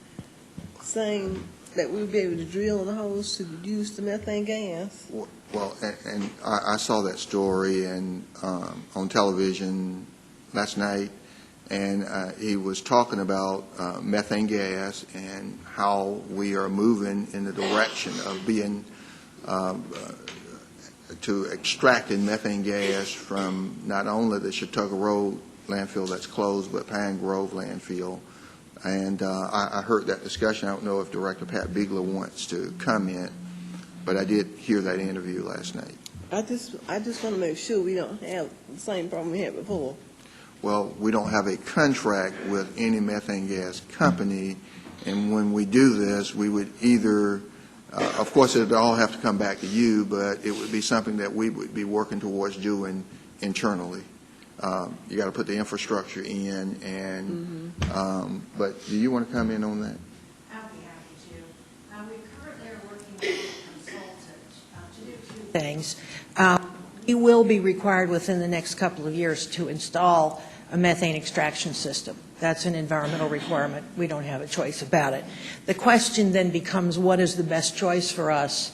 saying that we would be able to drill the holes to reduce the methane gas. Well, and I saw that story and on television last night, and he was talking about methane gas and how we are moving in the direction of being to extracting methane gas from not only the Chautauqua Road landfill that's closed, but Pine Grove landfill. And I heard that discussion. I don't know if Director Pat Biegler wants to comment, but I did hear that interview last night. I just want to make sure we don't have the same problem we had before. Well, we don't have a contract with any methane gas company, and when we do this, we would either, of course, it would all have to come back to you, but it would be something that we would be working towards doing internally. You got to put the infrastructure in, and but do you want to come in on that? I'll be happy to. We currently are working with a consultant to do two things. We will be required within the next couple of years to install a methane extraction system. That's an environmental requirement. We don't have a choice about it. The question then becomes, what is the best choice for us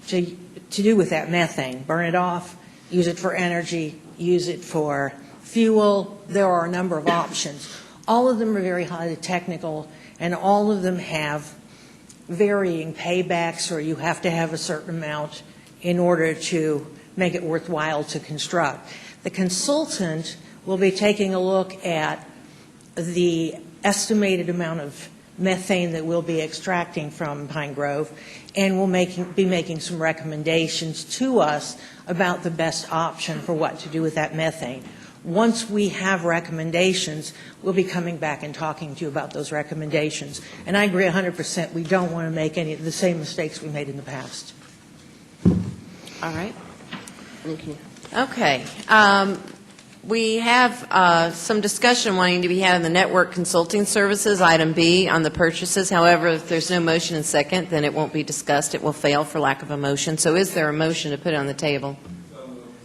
to do with that methane? Burn it off, use it for energy, use it for fuel. There are a number of options. All of them are very highly technical, and all of them have varying paybacks, or you have to have a certain amount in order to make it worthwhile to construct. The consultant will be taking a look at the estimated amount of methane that we'll be extracting from Pine Grove, and will be making some recommendations to us about the best option for what to do with that methane. Once we have recommendations, we'll be coming back and talking to you about those recommendations. And I agree 100%, we don't want to make any of the same mistakes we made in the past. All right. Thank you. Okay. We have some discussion wanting to be had on the network consulting services, item B, on the purchases. However, if there's no motion and second, then it won't be discussed. It will fail for lack of a motion. So is there a motion to put it on the table?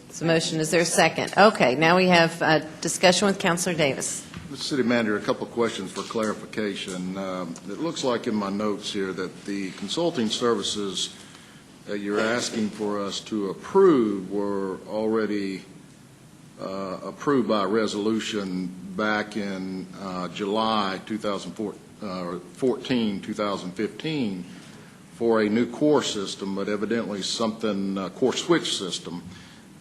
It's a motion. Is there a second? Okay, now we have discussion with Councilor Davis. Mr. City Manager, a couple of questions for clarification. It looks like in my notes here that the consulting services that you're asking for us to approve were already approved by resolution back in July 2014, 2015 for a new core system, but evidently something, core switch system,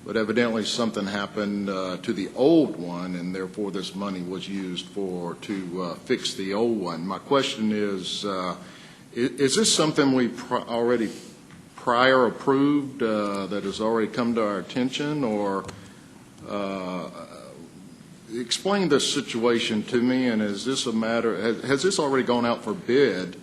but evidently something happened to the old one, and therefore this money was used to fix the old one. My question is this something we already prior approved that has already come to our attention, or explain this situation to me, and is this a matter, has this already gone out for bid,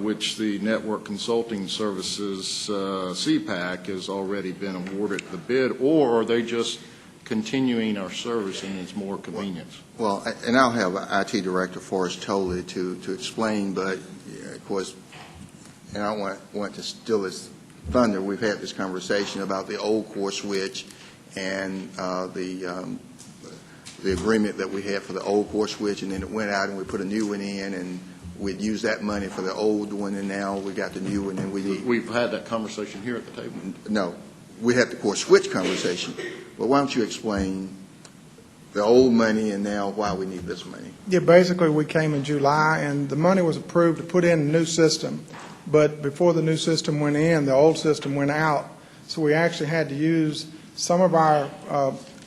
which the Network Consulting Services, CPAC, has already been awarded the bid, or are they just continuing our service and it's more convenience? Well, and I'll have IT Director Forrest Tolley to explain, but of course, and I don't want to steal his thunder, we've had this conversation about the old core switch and the agreement that we had for the old core switch, and then it went out and we put a new one in, and we'd use that money for the old one, and now we got the new one, and We've had that conversation here at the table. No, we had the core switch conversation. But why don't you explain the old money and now why we need this money? Yeah, basically, we came in July, and the money was approved to put in a new system. But before the new system went in, the old system went out. So we actually had to use some of our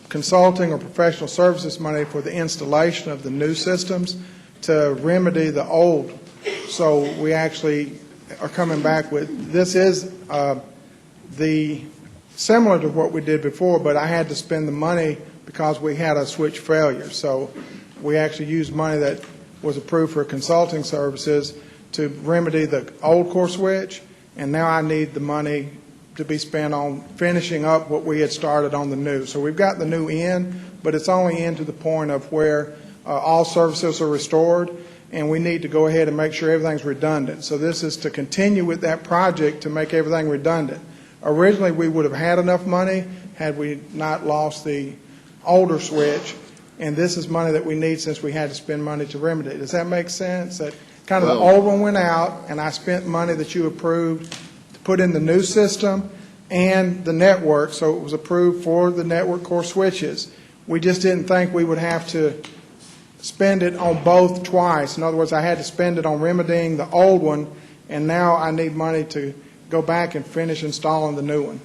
consulting or professional services money for the installation of the new systems to remedy the old. So we actually are coming back with, this is similar to what we did before, but I had to spend the money because we had a switch failure. So we actually used money that was approved for consulting services to remedy the old core switch, and now I need the money to be spent on finishing up what we had started on the new. So we've got the new in, but it's only in to the point of where all services are restored, and we need to go ahead and make sure everything's redundant. So this is to continue with that project to make everything redundant. Originally, we would have had enough money had we not lost the older switch, and this is money that we need since we had to spend money to remedy it. Does that make sense? That kind of the old one went out, and I spent money that you approved to put in the new system and the network, so it was approved for the network core switches. We just didn't think we would have to spend it on both twice. In other words, I had to spend it on remedying the old one, and now I need money to go back and finish installing the new one.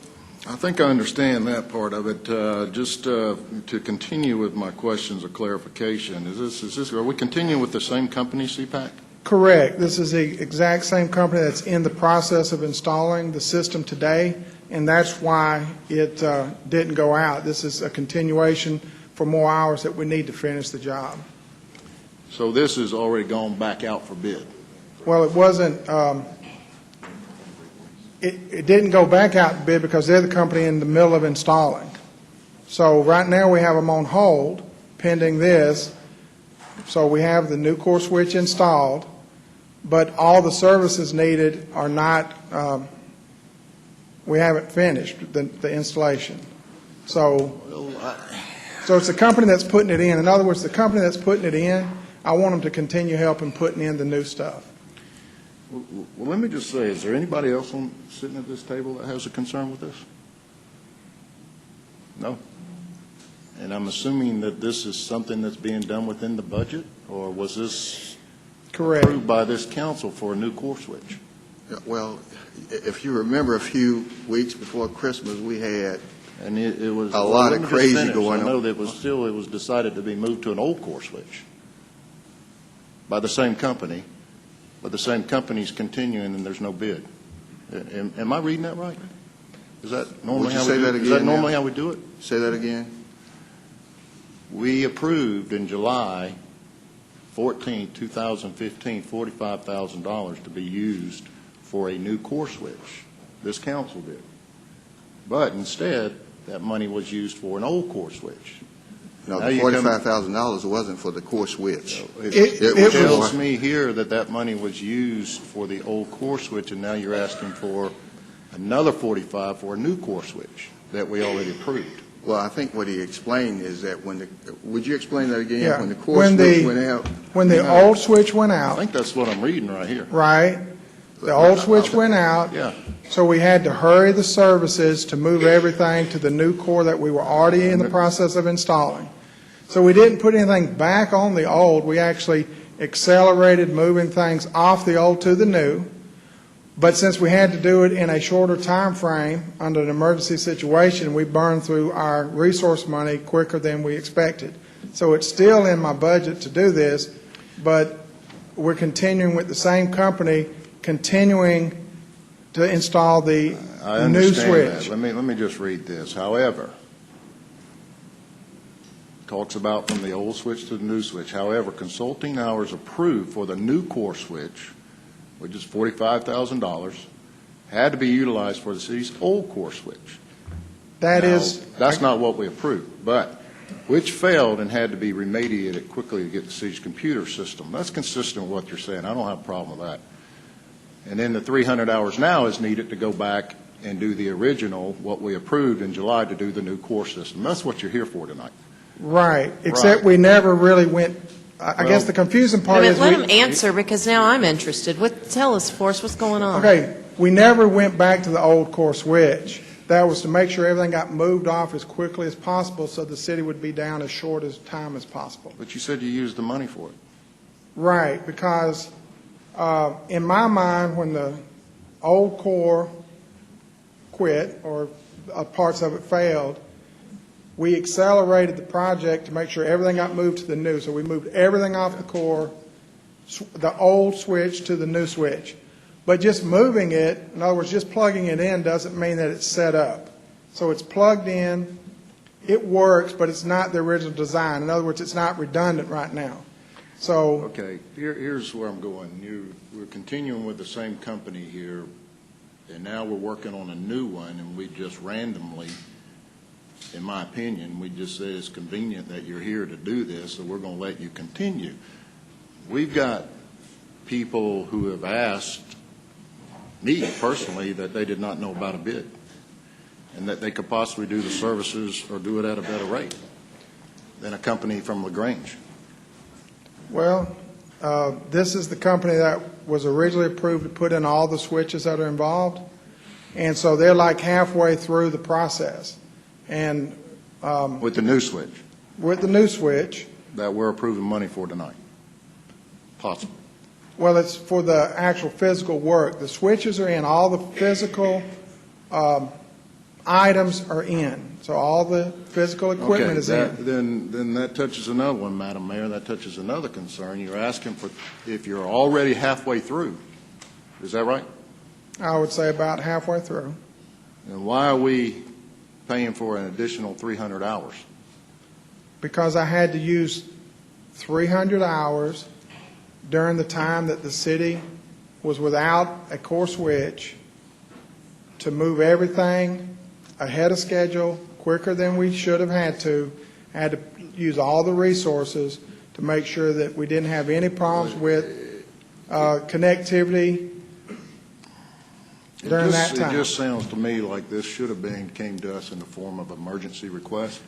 I think I understand that part of it. Just to continue with my questions of clarification, are we continuing with the same company, CPAC? Correct. This is the exact same company that's in the process of installing the system today, and that's why it didn't go out. This is a continuation for more hours that we need to finish the job. So this has already gone back out for bid? Well, it wasn't, it didn't go back out to bid because they're the company in the middle of installing. So right now we have them on hold pending this. So we have the new core switch installed, but all the services needed are not, we haven't finished the installation. So it's the company that's putting it in. In other words, the company that's putting it in, I want them to continue helping putting in the new stuff. Well, let me just say, is there anybody else sitting at this table that has a concern with this? No? And I'm assuming that this is something that's being done within the budget, or was this Correct. Approved by this council for a new core switch? Well, if you remember a few weeks before Christmas, we had And it was a lot of crazy going on. I know that it was decided to be moved to an old core switch by the same company, but the same company's continuing and there's no bid. Am I reading that right? Is that normally how we do it? Is that normally how we do it? Say that again. We approved in July 14, 2015, $45,000 to be used for a new core switch. This council did. But instead, that money was used for an old core switch. No, Now the you come- $45,000 wasn't for the core switch. It tells was- me here that that money was used for the old core switch, and now you're asking for another 45 for a new core switch that we already approved. Well, I think what he explained is that would you explain that again? Yeah. When the core When switch the- went out? When the old switch went I out, think that's what I'm reading right here. right, the old switch went out, Yeah. so we had to hurry the services to move everything to the new core that we were already in the process of installing. So we didn't put anything back on the old, we actually accelerated moving things off the old to the new. But since we had to do it in a shorter time frame under an emergency situation, we burned through our resource money quicker than we expected. So it's still in my budget to do this, but we're continuing with the same company, continuing to install the I new understand that. switch. Let me just read this. However, talks about from the old switch to the new switch. However, consulting hours approved for the new core switch, which is $45,000, had to be utilized for the city's old core switch. That Now, is, that's not what we approved, but which failed and had to be remediated quickly to get the city's computer system. That's consistent with what you're saying. I don't have a problem with that. And then the 300 hours now is needed to go back and do the original, what we approved in July, to do the new core system. That's what you're here for tonight. right, except Right. we never really went, I guess Well- the confusing Wait a part minute, is. let we- him answer, because now I'm interested. Tell us, Forrest, what's going on? Okay, we never went back to the old core switch. That was to make sure everything got moved off as quickly as possible so the city would be down as short as time as possible. But you said you used the money for it. Right, because in my mind, when the old core quit or parts of it failed, we accelerated the project to make sure everything got moved to the new. So we moved everything off the core, the old switch to the new switch. But just moving it, in other words, just plugging it in doesn't mean that it's set up. So it's plugged in, it works, but it's not the original design. In other words, it's not redundant right now. So, Okay, here's where I'm going. We're continuing with the same company here, and now we're working on a new one, and we just randomly, in my opinion, we just say it's convenient that you're here to do this, so we're going to let you continue. We've got people who have asked me personally that they did not know about a bid, and that they could possibly do the services or do it at a better rate than a company from LaGrange. well, this is the company that was originally approved to put in all the switches that are involved. And so they're like halfway through the process. And With the new switch with the new switch, that we're approving money for tonight. Possible. well, it's for the actual physical work. The switches are in, all the physical items are in. So all the physical equipment is in. Then that touches another one, Madam Mayor, that touches another concern. You're asking for, if you're already halfway through, is that right? I would say about halfway through. And why are we paying for an additional 300 hours? Because I had to use 300 hours during the time that the city was without a core switch to move everything ahead of schedule, quicker than we should have had to. I had to use all the resources to make sure that we didn't have any problems with connectivity during that time. It just sounds to me like this should have came to us in the form of emergency request.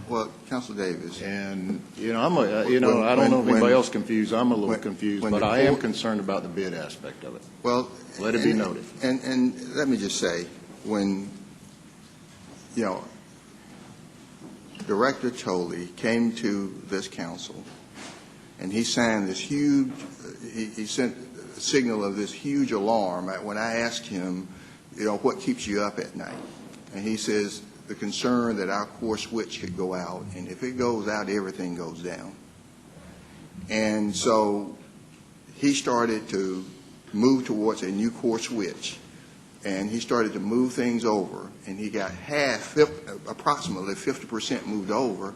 Well, Council Davis. And, I don't know if anybody else confused. I'm a little confused, when but the I am court- concerned about the bid aspect of it. Well, Let it be noted. And let me just say, when, Director Tolley came to this council, and he signed this huge, he sent a signal of this huge alarm when I asked him, what keeps you up at night? And he says, the concern that our core switch could go out, and if it goes out, everything goes down. And so he started to move towards a new core switch, and he started to move things over, and he got approximately 50% moved over,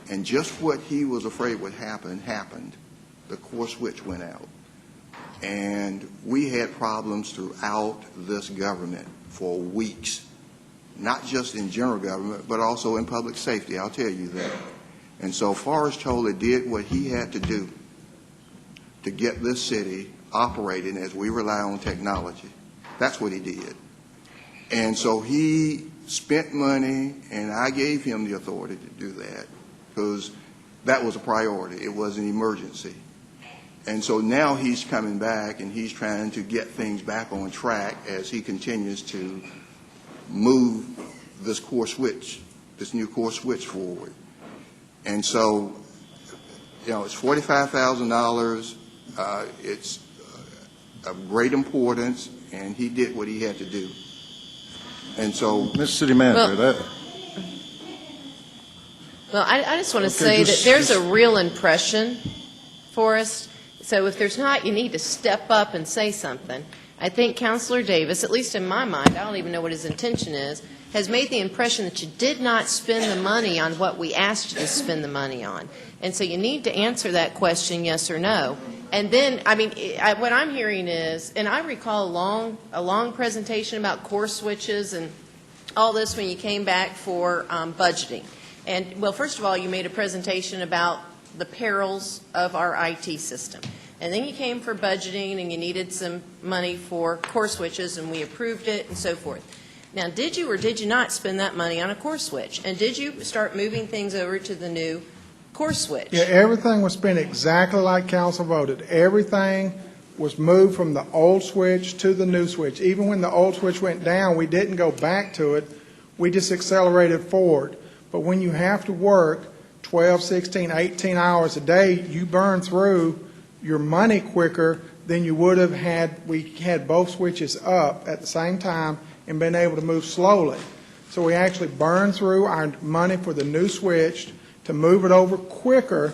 and just what he was afraid would happen happened. The core switch went out. And we had problems throughout this government for weeks not just in general government, but also in public safety, I'll tell you that. And so Forrest Tolley did what he had to do to get this city operating as we rely on technology. That's what he did. And so he spent money, and I gave him the authority to do that because that was a priority. It was an emergency. And so now he's coming back, and he's trying to get things back on track as he continues to move this core switch, this new core switch forward. And so, it's $45,000. It's of great importance, and he did what he had to do. And so, Mr. City Manager, Well, I just want to Okay, say just- that there's just- a real impression, Forrest. So if there's not, you need to step up and say something. I think Councilor Davis, at least in my mind, I don't even know what his intention is, has made the impression that you did not spend the money on what we asked you to spend the money on. And so you need to answer that question, yes or no. And then, what I'm hearing is, and I recall a long presentation about core switches and all this when you came back for budgeting. And, well, first of all, you made a presentation about the perils of our IT system. And then you came for budgeting, and you needed some money for core switches, and we approved it, and so forth. Now, did you or did you not spend that money on a core switch? And did you start moving things over to the new core switch? Yeah, everything was spent exactly like council voted. Everything was moved from the old switch to the new switch. Even when the old switch went down, we didn't go back to it. We just accelerated forward. But when you have to work 12, 16, 18 hours a day, you burn through your money quicker than you would have had we had both switches up at the same time and been able to move slowly. So we actually burned through our money for the new switch to move it over quicker,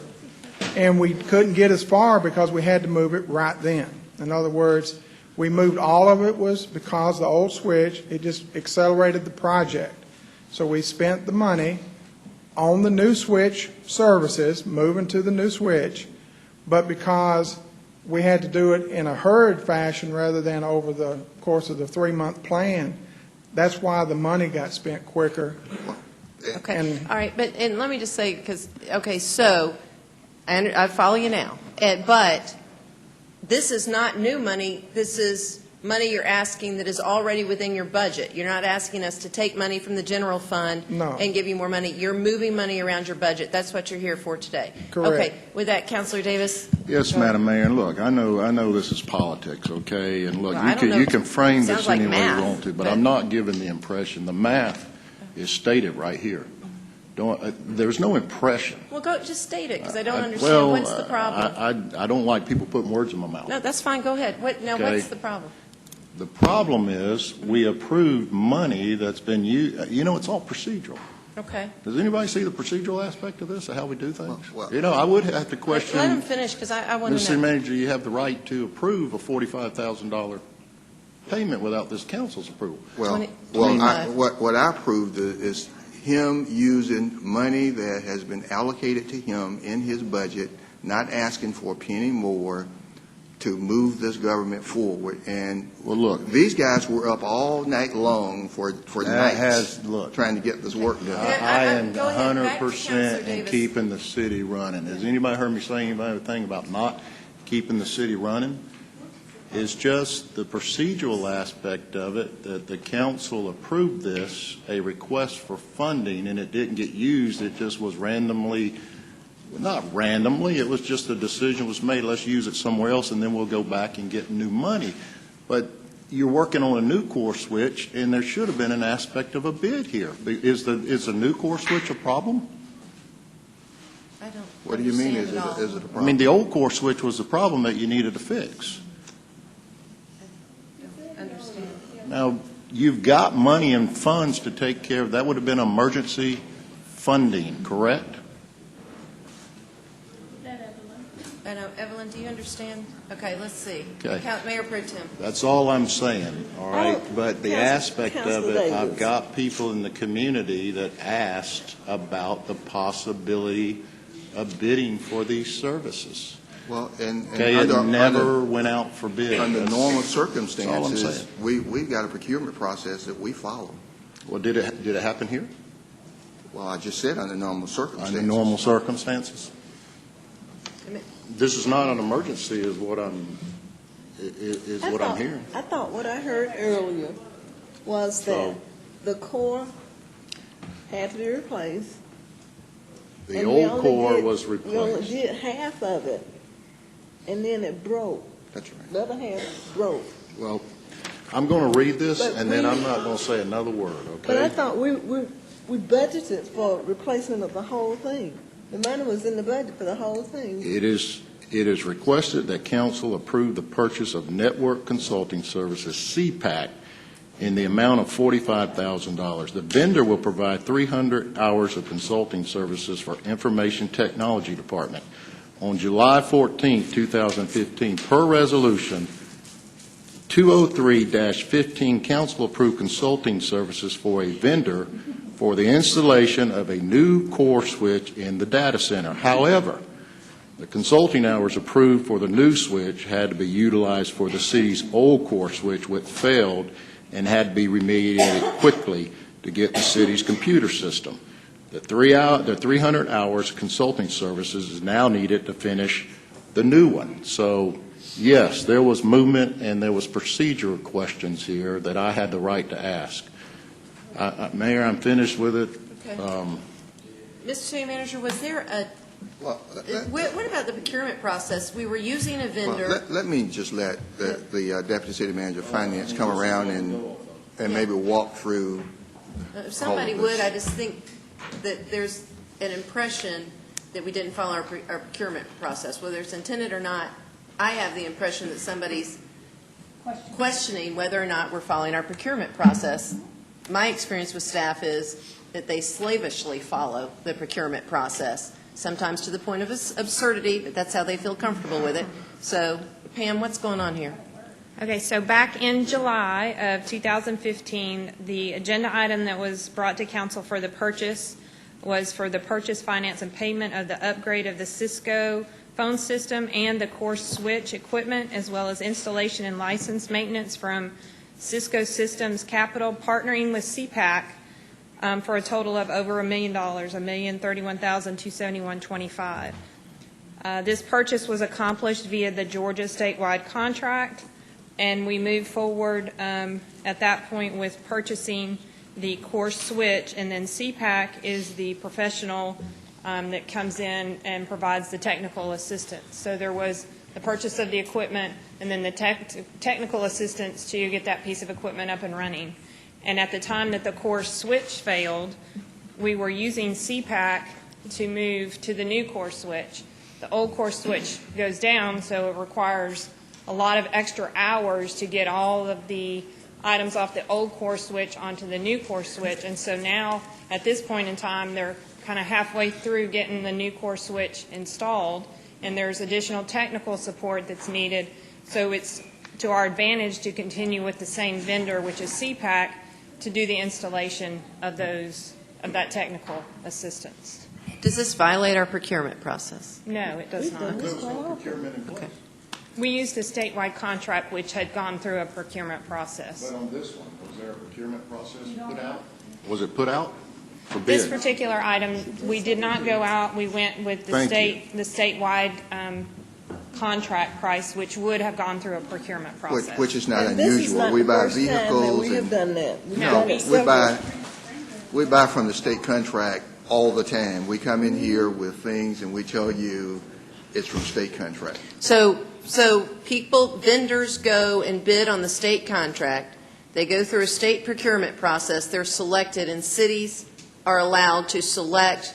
and we couldn't get as far because we had to move it right then. In other words, we moved all of it was because the old switch, it just accelerated the project. So we spent the money on the new switch services, moving to the new switch, but because we had to do it in a hurried fashion rather than over the course of the 3-month plan, that's why the money got spent quicker. Okay, And- all right, and let me just say, so, I follow you now, but this is not new money, this is money you're asking that is already within your budget. You're not asking us to take money from the general fund No. and give you more money. You're moving money around your budget. That's what you're here for today. Correct. Okay, with that, Councilor Davis? Yes, Madam Mayor, and look, I know this is politics, okay? And look, Well, I don't know. you can frame Sounds this like any way math, you want to, but but- I'm not giving the impression. The math is stated right here. There's no impression. Well, just state it, because I don't understand. What's the problem? I don't like people putting words in my mouth. No, that's fine, go ahead. Now, Okay. what's the problem? The problem is, we approved money that's been used, it's all procedural. Okay. Does anybody see the procedural aspect of this, of how we do things? Well- I would have to Let him question, finish, because I want Mr. to City know. Manager, you have the right to approve a $45,000 payment without this council's approval. Well, 25. what I proved is him using money that has been allocated to him in his budget, not asking for a penny more to move this government forward. And Well, look, these guys were up all night long for nights look, trying to get this work done. I am Go ahead, back to 100% Councilor in Davis. keeping the city running. Has anybody heard me say anything about not keeping the city running? It's just the procedural aspect of it, that the council approved this, a request for funding, and it didn't get used. It just was randomly, not randomly, it was just a decision was made, let's use it somewhere else, and then we'll go back and get new money. But you're working on a new core switch, and there should have been an aspect of a bid here. Is the new core switch a problem? I don't What do you mean, understand at all. is it a problem? I mean, the old core switch was the problem that you needed to fix. Understand. Now, you've got money and funds to take care of, that would have been emergency funding, correct? I know, Evelyn, do you understand? Okay, let's see. Okay. Mayor Pro Tem. That's all I'm saying, all right? Oh, But the Council- aspect of Councilor it, I've Davis. got people in the community that asked about the possibility of bidding for these services. Well, and Okay, it under- never went out for bid. Under That's- normal that's all I'm circumstances, saying. we've got a procurement process that we follow. Well, did it happen here? Well, I just said under normal circumstances. Under normal circumstances? This is not an emergency, is what I'm hearing. I thought what I heard earlier was that the core had to be replaced. The and we old only core did- was We only replaced. did half of it, and then it broke. That's right. The other half broke. Well, I'm going to read this, But and then we- I'm not going to say another word, But I okay? thought we budgeted for replacement of the whole thing. The money was in the budget for the whole thing. It is requested that council approve the purchase of Network Consulting Services, CPAC, in the amount of $45,000. The vendor will provide 300 hours of consulting services for Information Technology Department. On July 14, 2015, per resolution 203-15, council approved consulting services for a vendor for the installation of a new core switch in the data center. However, the consulting hours approved for the new switch had to be utilized for the city's old core switch, which failed and had to be remediated quickly to get the city's computer system. The 300 hours consulting services is now needed to finish the new one. So, yes, there was movement and there was procedural questions here that I had the right to ask. Mayor, I'm finished with it. Okay. Mr. City Manager, was there a, what about the procurement process? We were using a vendor. Let me just let the Deputy City Manager of Finance come around and maybe walk through. If somebody all of this. would, I just think that there's an impression that we didn't follow our procurement process. Whether it's intended or not, I have the impression that somebody's questioning whether or not we're following our procurement process. My experience with staff is that they slavishly follow the procurement process, sometimes to the point of absurdity, but that's how they feel comfortable with it. So, Pam, what's going on here? Okay, so back in July of 2015, the agenda item that was brought to council for the purchase was for the purchase, finance, and payment of the upgrade of the Cisco phone system and the core switch equipment, as well as installation and license maintenance from Cisco Systems Capital, partnering with CPAC for a total of over $1 million, $1,031,271.25. This purchase was accomplished via the Georgia statewide contract, and we moved forward at that point with purchasing the core switch, and then CPAC is the professional that comes in and provides the technical assistance. So there was the purchase of the equipment and then the technical assistance to get that piece of equipment up and running. And at the time that the core switch failed, we were using CPAC to move to the new core switch. The old core switch goes down, so it requires a lot of extra hours to get all of the items off the old core switch onto the new core switch. And so now, at this point in time, they're kind of halfway through getting the new core switch installed, and there's additional technical support that's needed. So it's to our advantage to continue with the same vendor, which is CPAC, to do the installation of that technical assistance. Does this violate our procurement process? No, it does not. Okay. We used a statewide contract which had gone through a procurement process. But on this one, was there a procurement process put out? Was it put out for This bid? particular item, we did not go out. We went with the statewide contract price, which would have gone through a procurement process. Which is not And this is unusual. not We the buy first time that vehicles. we have done that. We've No, done it We several- buy from the state contract all the time. We come in here with things and we tell you it's from state contract. So vendors go and bid on the state contract. They go through a state procurement process. They're selected, and cities are allowed to select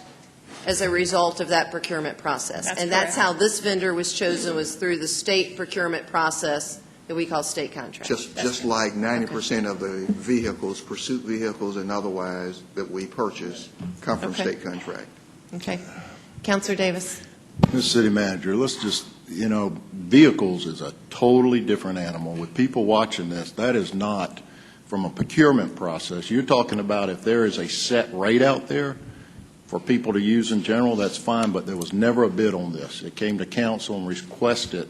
as a result of that procurement process. That's And that's correct. how this vendor was chosen, was through the state procurement process that we call state contract. Just like 90% of the vehicles, pursuit vehicles and otherwise, that we purchase come from Okay. state contract. Okay. Councilor Davis. Mr. City Manager, let's just, vehicles is a totally different animal. With people watching this, that is not from a procurement process. You're talking about if there is a set rate out there for people to use in general, that's fine, but there was never a bid on this. It came to council and requested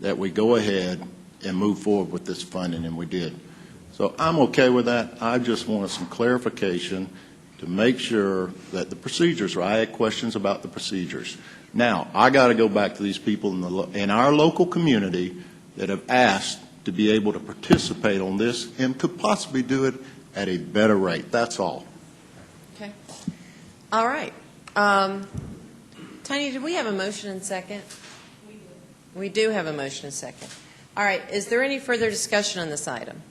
that we go ahead and move forward with this funding, and we did. So I'm okay with that. I just wanted some clarification to make sure that the procedures are. I had questions about the procedures. Now, I got to go back to these people in our local community that have asked to be able to participate on this and could possibly do it at a better rate. That's all. Okay. All right. Tanya, did we have a motion and second? We do have a motion and second. All right. Is there any further discussion on this item?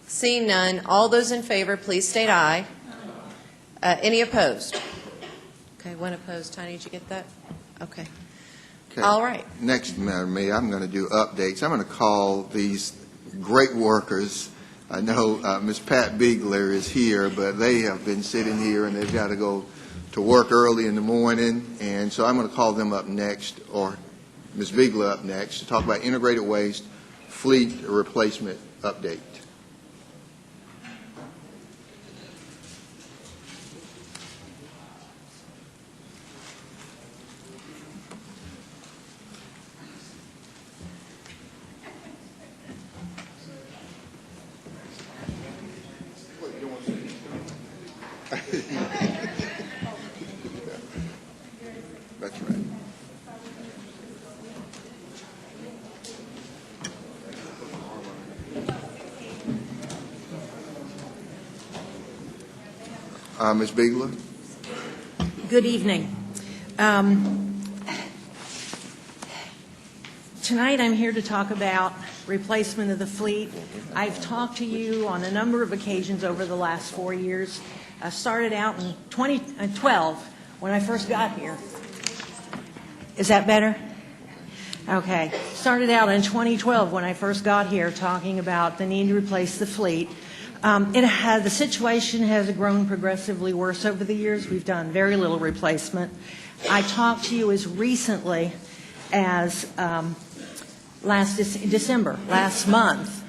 Seeing none, all those in favor, please state aye. Any opposed? Okay, one opposed. Tanya, did you get that? Okay. Okay. All right. Next, Madam Mayor, I'm going to do updates. I'm going to call these great workers. I know Ms. Pat Bigler is here, but they have been sitting here and they've got to go to work early in the morning, and so I'm going to call them up next, or Ms. Bigler up next, to talk about integrated waste fleet replacement update. That's right. Ms. Bigler? Good evening. Tonight I'm here to talk about replacement of the fleet. I've talked to you on a number of occasions over the last 4 years. I started out in 2012 when I first got here. Is that better? Okay. Started out in 2012 when I first got here talking about the need to replace the fleet. The situation has grown progressively worse over the years. We've done very little replacement. I talked to you as recently as last month,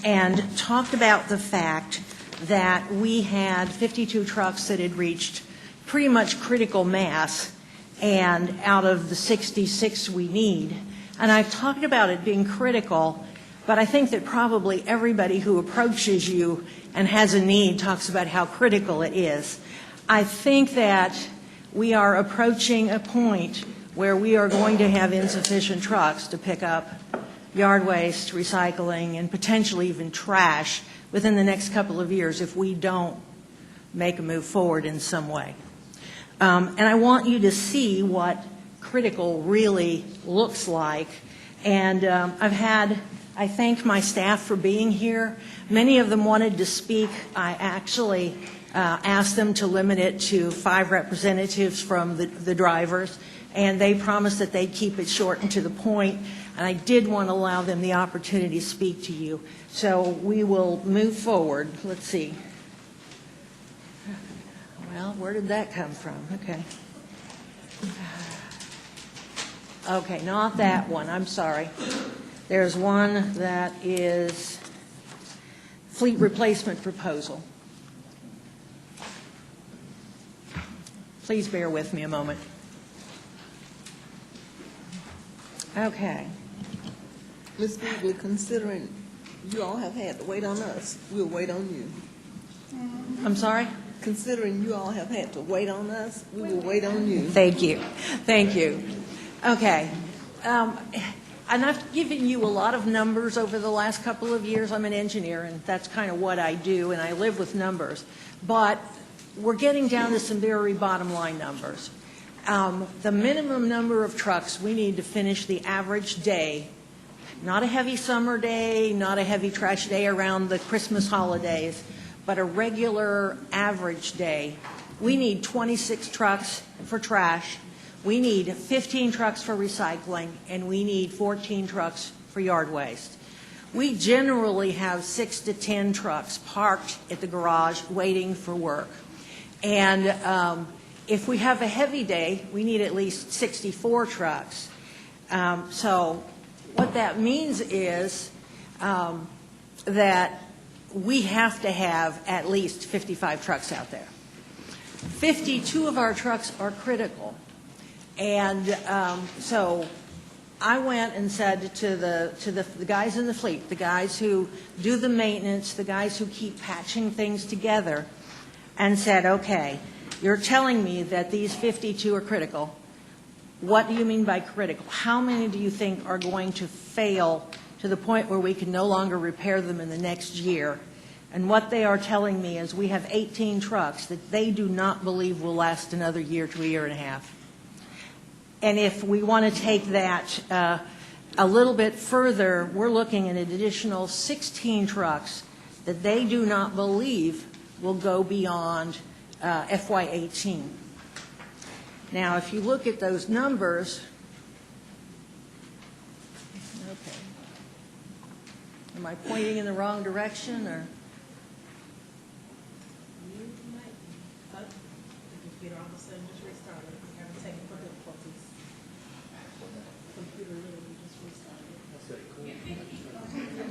and talked about the fact that we had 52 trucks that had reached pretty much critical mass, and out of the 66 we need. And I've talked about it being critical, but I think that probably everybody who approaches you and has a need talks about how critical it is. I think that we are approaching a point where we are going to have insufficient trucks to pick up yard waste, recycling, and potentially even trash within the next couple of years if we don't make a move forward in some way. And I want you to see what critical really looks like. And I thank my staff for being here. Many of them wanted to speak. I actually asked them to limit it to 5 representatives from the drivers, and they promised that they'd keep it short and to the point. And I did want to allow them the opportunity to speak to you. So we will move forward. Let's see. Well, where did that come from? Okay. Okay, not that one. I'm sorry. There's one that is fleet replacement proposal. Please bear with me a moment. Okay. Ms. Bigler, considering you all have had to wait on us, we'll wait on you. I'm sorry? Considering you all have had to wait on us, we will wait on you. Thank you. Thank you. Okay. And I've given you a lot of numbers over the last couple of years. I'm an engineer, and that's kind of what I do, and I live with numbers. But we're getting down to some very bottom line numbers. The minimum number of trucks we need to finish the average day, not a heavy summer day, not a heavy trash day around the Christmas holidays, but a regular average day. We need 26 trucks for trash. We need 15 trucks for recycling, and we need 14 trucks for yard waste. We generally have 6 to 10 trucks parked at the garage waiting for work. And if we have a heavy day, we need at least 64 trucks. So what that means is that we have to have at least 55 trucks out there. 52 of our trucks are critical. And so I went and said to the guys in the fleet, the guys who do the maintenance, the guys who keep patching things together, and said, okay, you're telling me that these 52 are critical. What do you mean by critical? How many do you think are going to fail to the point where we can no longer repair them in the next year? And what they are telling me is we have 18 trucks that they do not believe will last another year to a year and a half. And if we want to take that a little bit further, we're looking at an additional 16 trucks that they do not believe will go beyond FY18. Now, if you look at those numbers, okay, am I pointing in the wrong direction, or?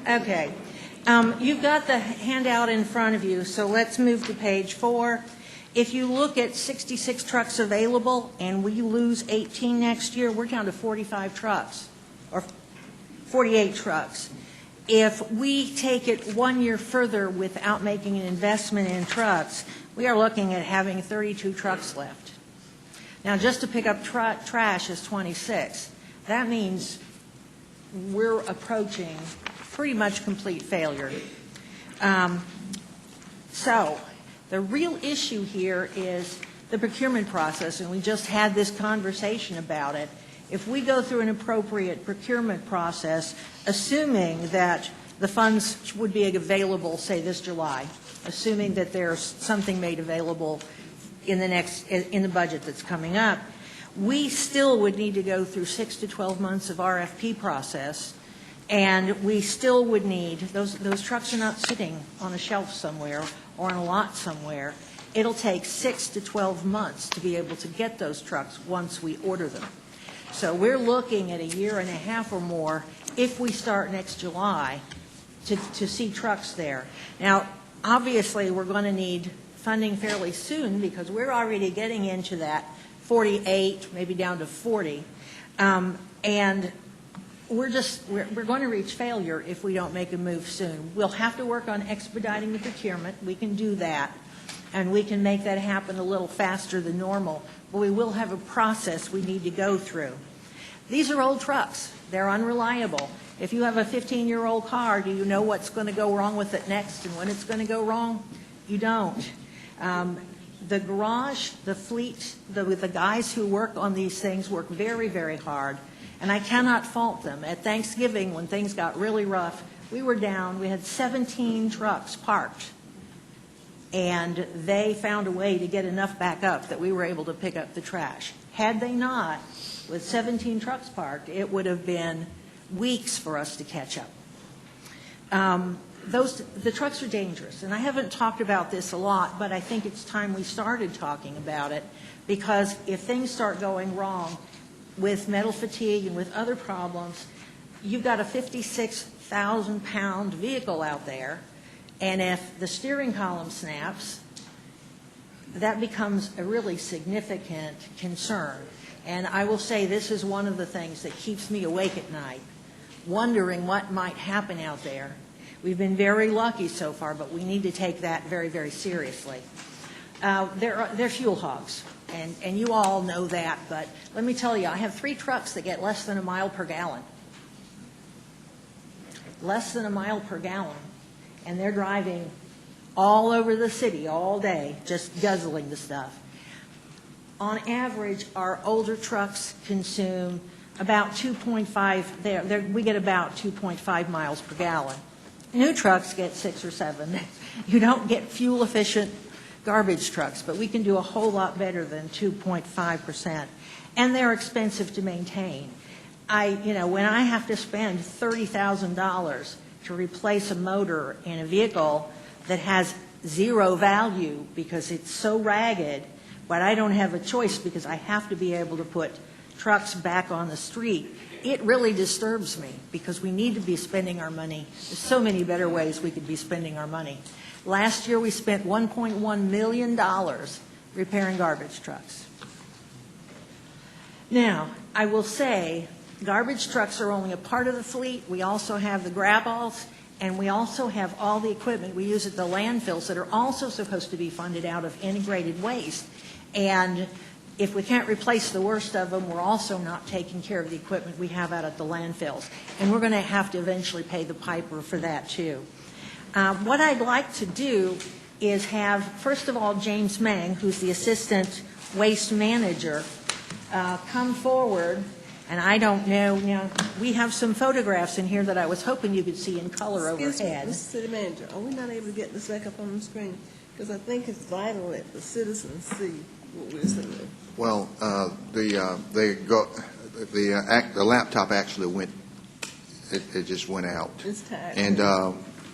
Okay. You've got the handout in front of you, so let's move to page 4. If you look at 66 trucks available and we lose 18 next year, we're down to 45 trucks, or 48 trucks. If we take it 1 year further without making an investment in trucks, we are looking at having 32 trucks left. Now, just to pick up trash is 26. That means we're approaching pretty much complete failure. So the real issue here is the procurement process, and we just had this conversation about it. If we go through an appropriate procurement process, assuming that the funds would be available, say, this July, assuming that there's something made available in the budget that's coming up, we still would need to go through 6 to 12 months of RFP process, and we still would need, those trucks are not sitting on a shelf somewhere or on a lot somewhere. It'll take 6 to 12 months to be able to get those trucks once we order them. So we're looking at a year and a half or more if we start next July to see trucks there. Now, obviously, we're going to need funding fairly soon because we're already getting into that 48, maybe down to 40. And we're going to reach failure if we don't make a move soon. We'll have to work on expediting the procurement. We can do that, and we can make that happen a little faster than normal, but we will have a process we need to go through. These are old trucks. They're unreliable. If you have a 15-year-old car, do you know what's going to go wrong with it next and when it's going to go wrong? You don't. The garage, the fleet, the guys who work on these things work very, very hard, and I cannot fault them. At Thanksgiving, when things got really rough, we were down. We had 17 trucks parked, and they found a way to get enough back up that we were able to pick up the trash. Had they not, with 17 trucks parked, it would have been weeks for us to catch up. The trucks are dangerous, and I haven't talked about this a lot, but I think it's time we started talking about it, because if things start going wrong with metal fatigue and with other problems, you've got a 56,000-pound vehicle out there, and if the steering column snaps, that becomes a really significant concern. And I will say this is one of the things that keeps me awake at night, wondering what might happen out there. We've been very lucky so far, but we need to take that very, very seriously. They're fuel hogs, and you all know that, but let me tell you, I have 3 trucks that get less than a mile per gallon. Less than a mile per gallon, and they're driving all over the city all day, just guzzling the stuff. On average, our older trucks consume about 2.5, we get about 2.5 miles per gallon. New trucks get 6 or 7. You don't get fuel-efficient garbage trucks, but we can do a whole lot better than 2.5%. And they're expensive to maintain. When I have to spend $30,000 to replace a motor in a vehicle that has zero value because it's so ragged, but I don't have a choice because I have to be able to put trucks back on the street, it really disturbs me because we need to be spending our money. There's so many better ways we could be spending our money. Last year we spent $1.1 million repairing garbage trucks. Now, I will say garbage trucks are only a part of the fleet. We also have the grab-alls, and we also have all the equipment we use at the landfills that are also supposed to be funded out of integrated waste. And if we can't replace the worst of them, we're also not taking care of the equipment we have out at the landfills. And we're going to have to eventually pay the piper for that, too. What I'd like to do is have, first of all, James Mang, who's the Assistant Waste Manager, come forward. And I don't know, we have some photographs in here that I was hoping you could see in color Excuse me, overhead. Mr. City Manager, are we not able to get this back up on the screen? Because I think it's vital that the citizens see what we're saying. Well, the laptop actually went, it just went out. It's tired. And,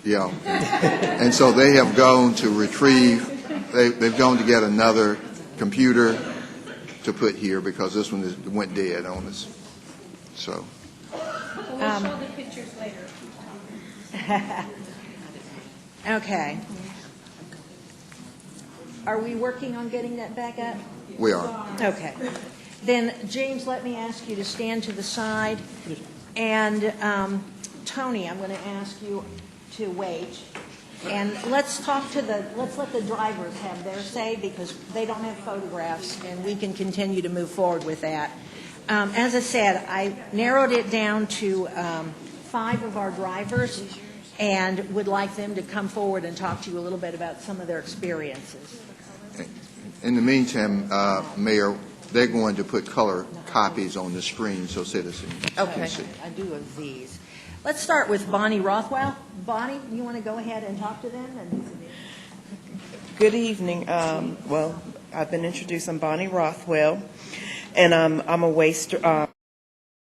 yeah. And so they have gone to retrieve, they've gone to get another computer to put here because this one went dead on us. So. We'll show the pictures later. Okay. Are we working on getting that back up? We are. Okay. Then, James, let me ask you to stand to the side. And Tony, I'm going to ask you to wait. And let's let the drivers have their say because they don't have photographs and we can continue to move forward with that. As I said, I narrowed it down to 5 of our drivers and would like them to come forward and talk to you a little bit about some of their experiences. In the meantime, Mayor, they're going to put color copies on the screen so citizens can see. I do of these. Let's start with Bonnie Rothwell. Bonnie, you want to go ahead and talk to them? Good evening. Well, I've been introduced. I'm Bonnie Rothwell, and I'm a waste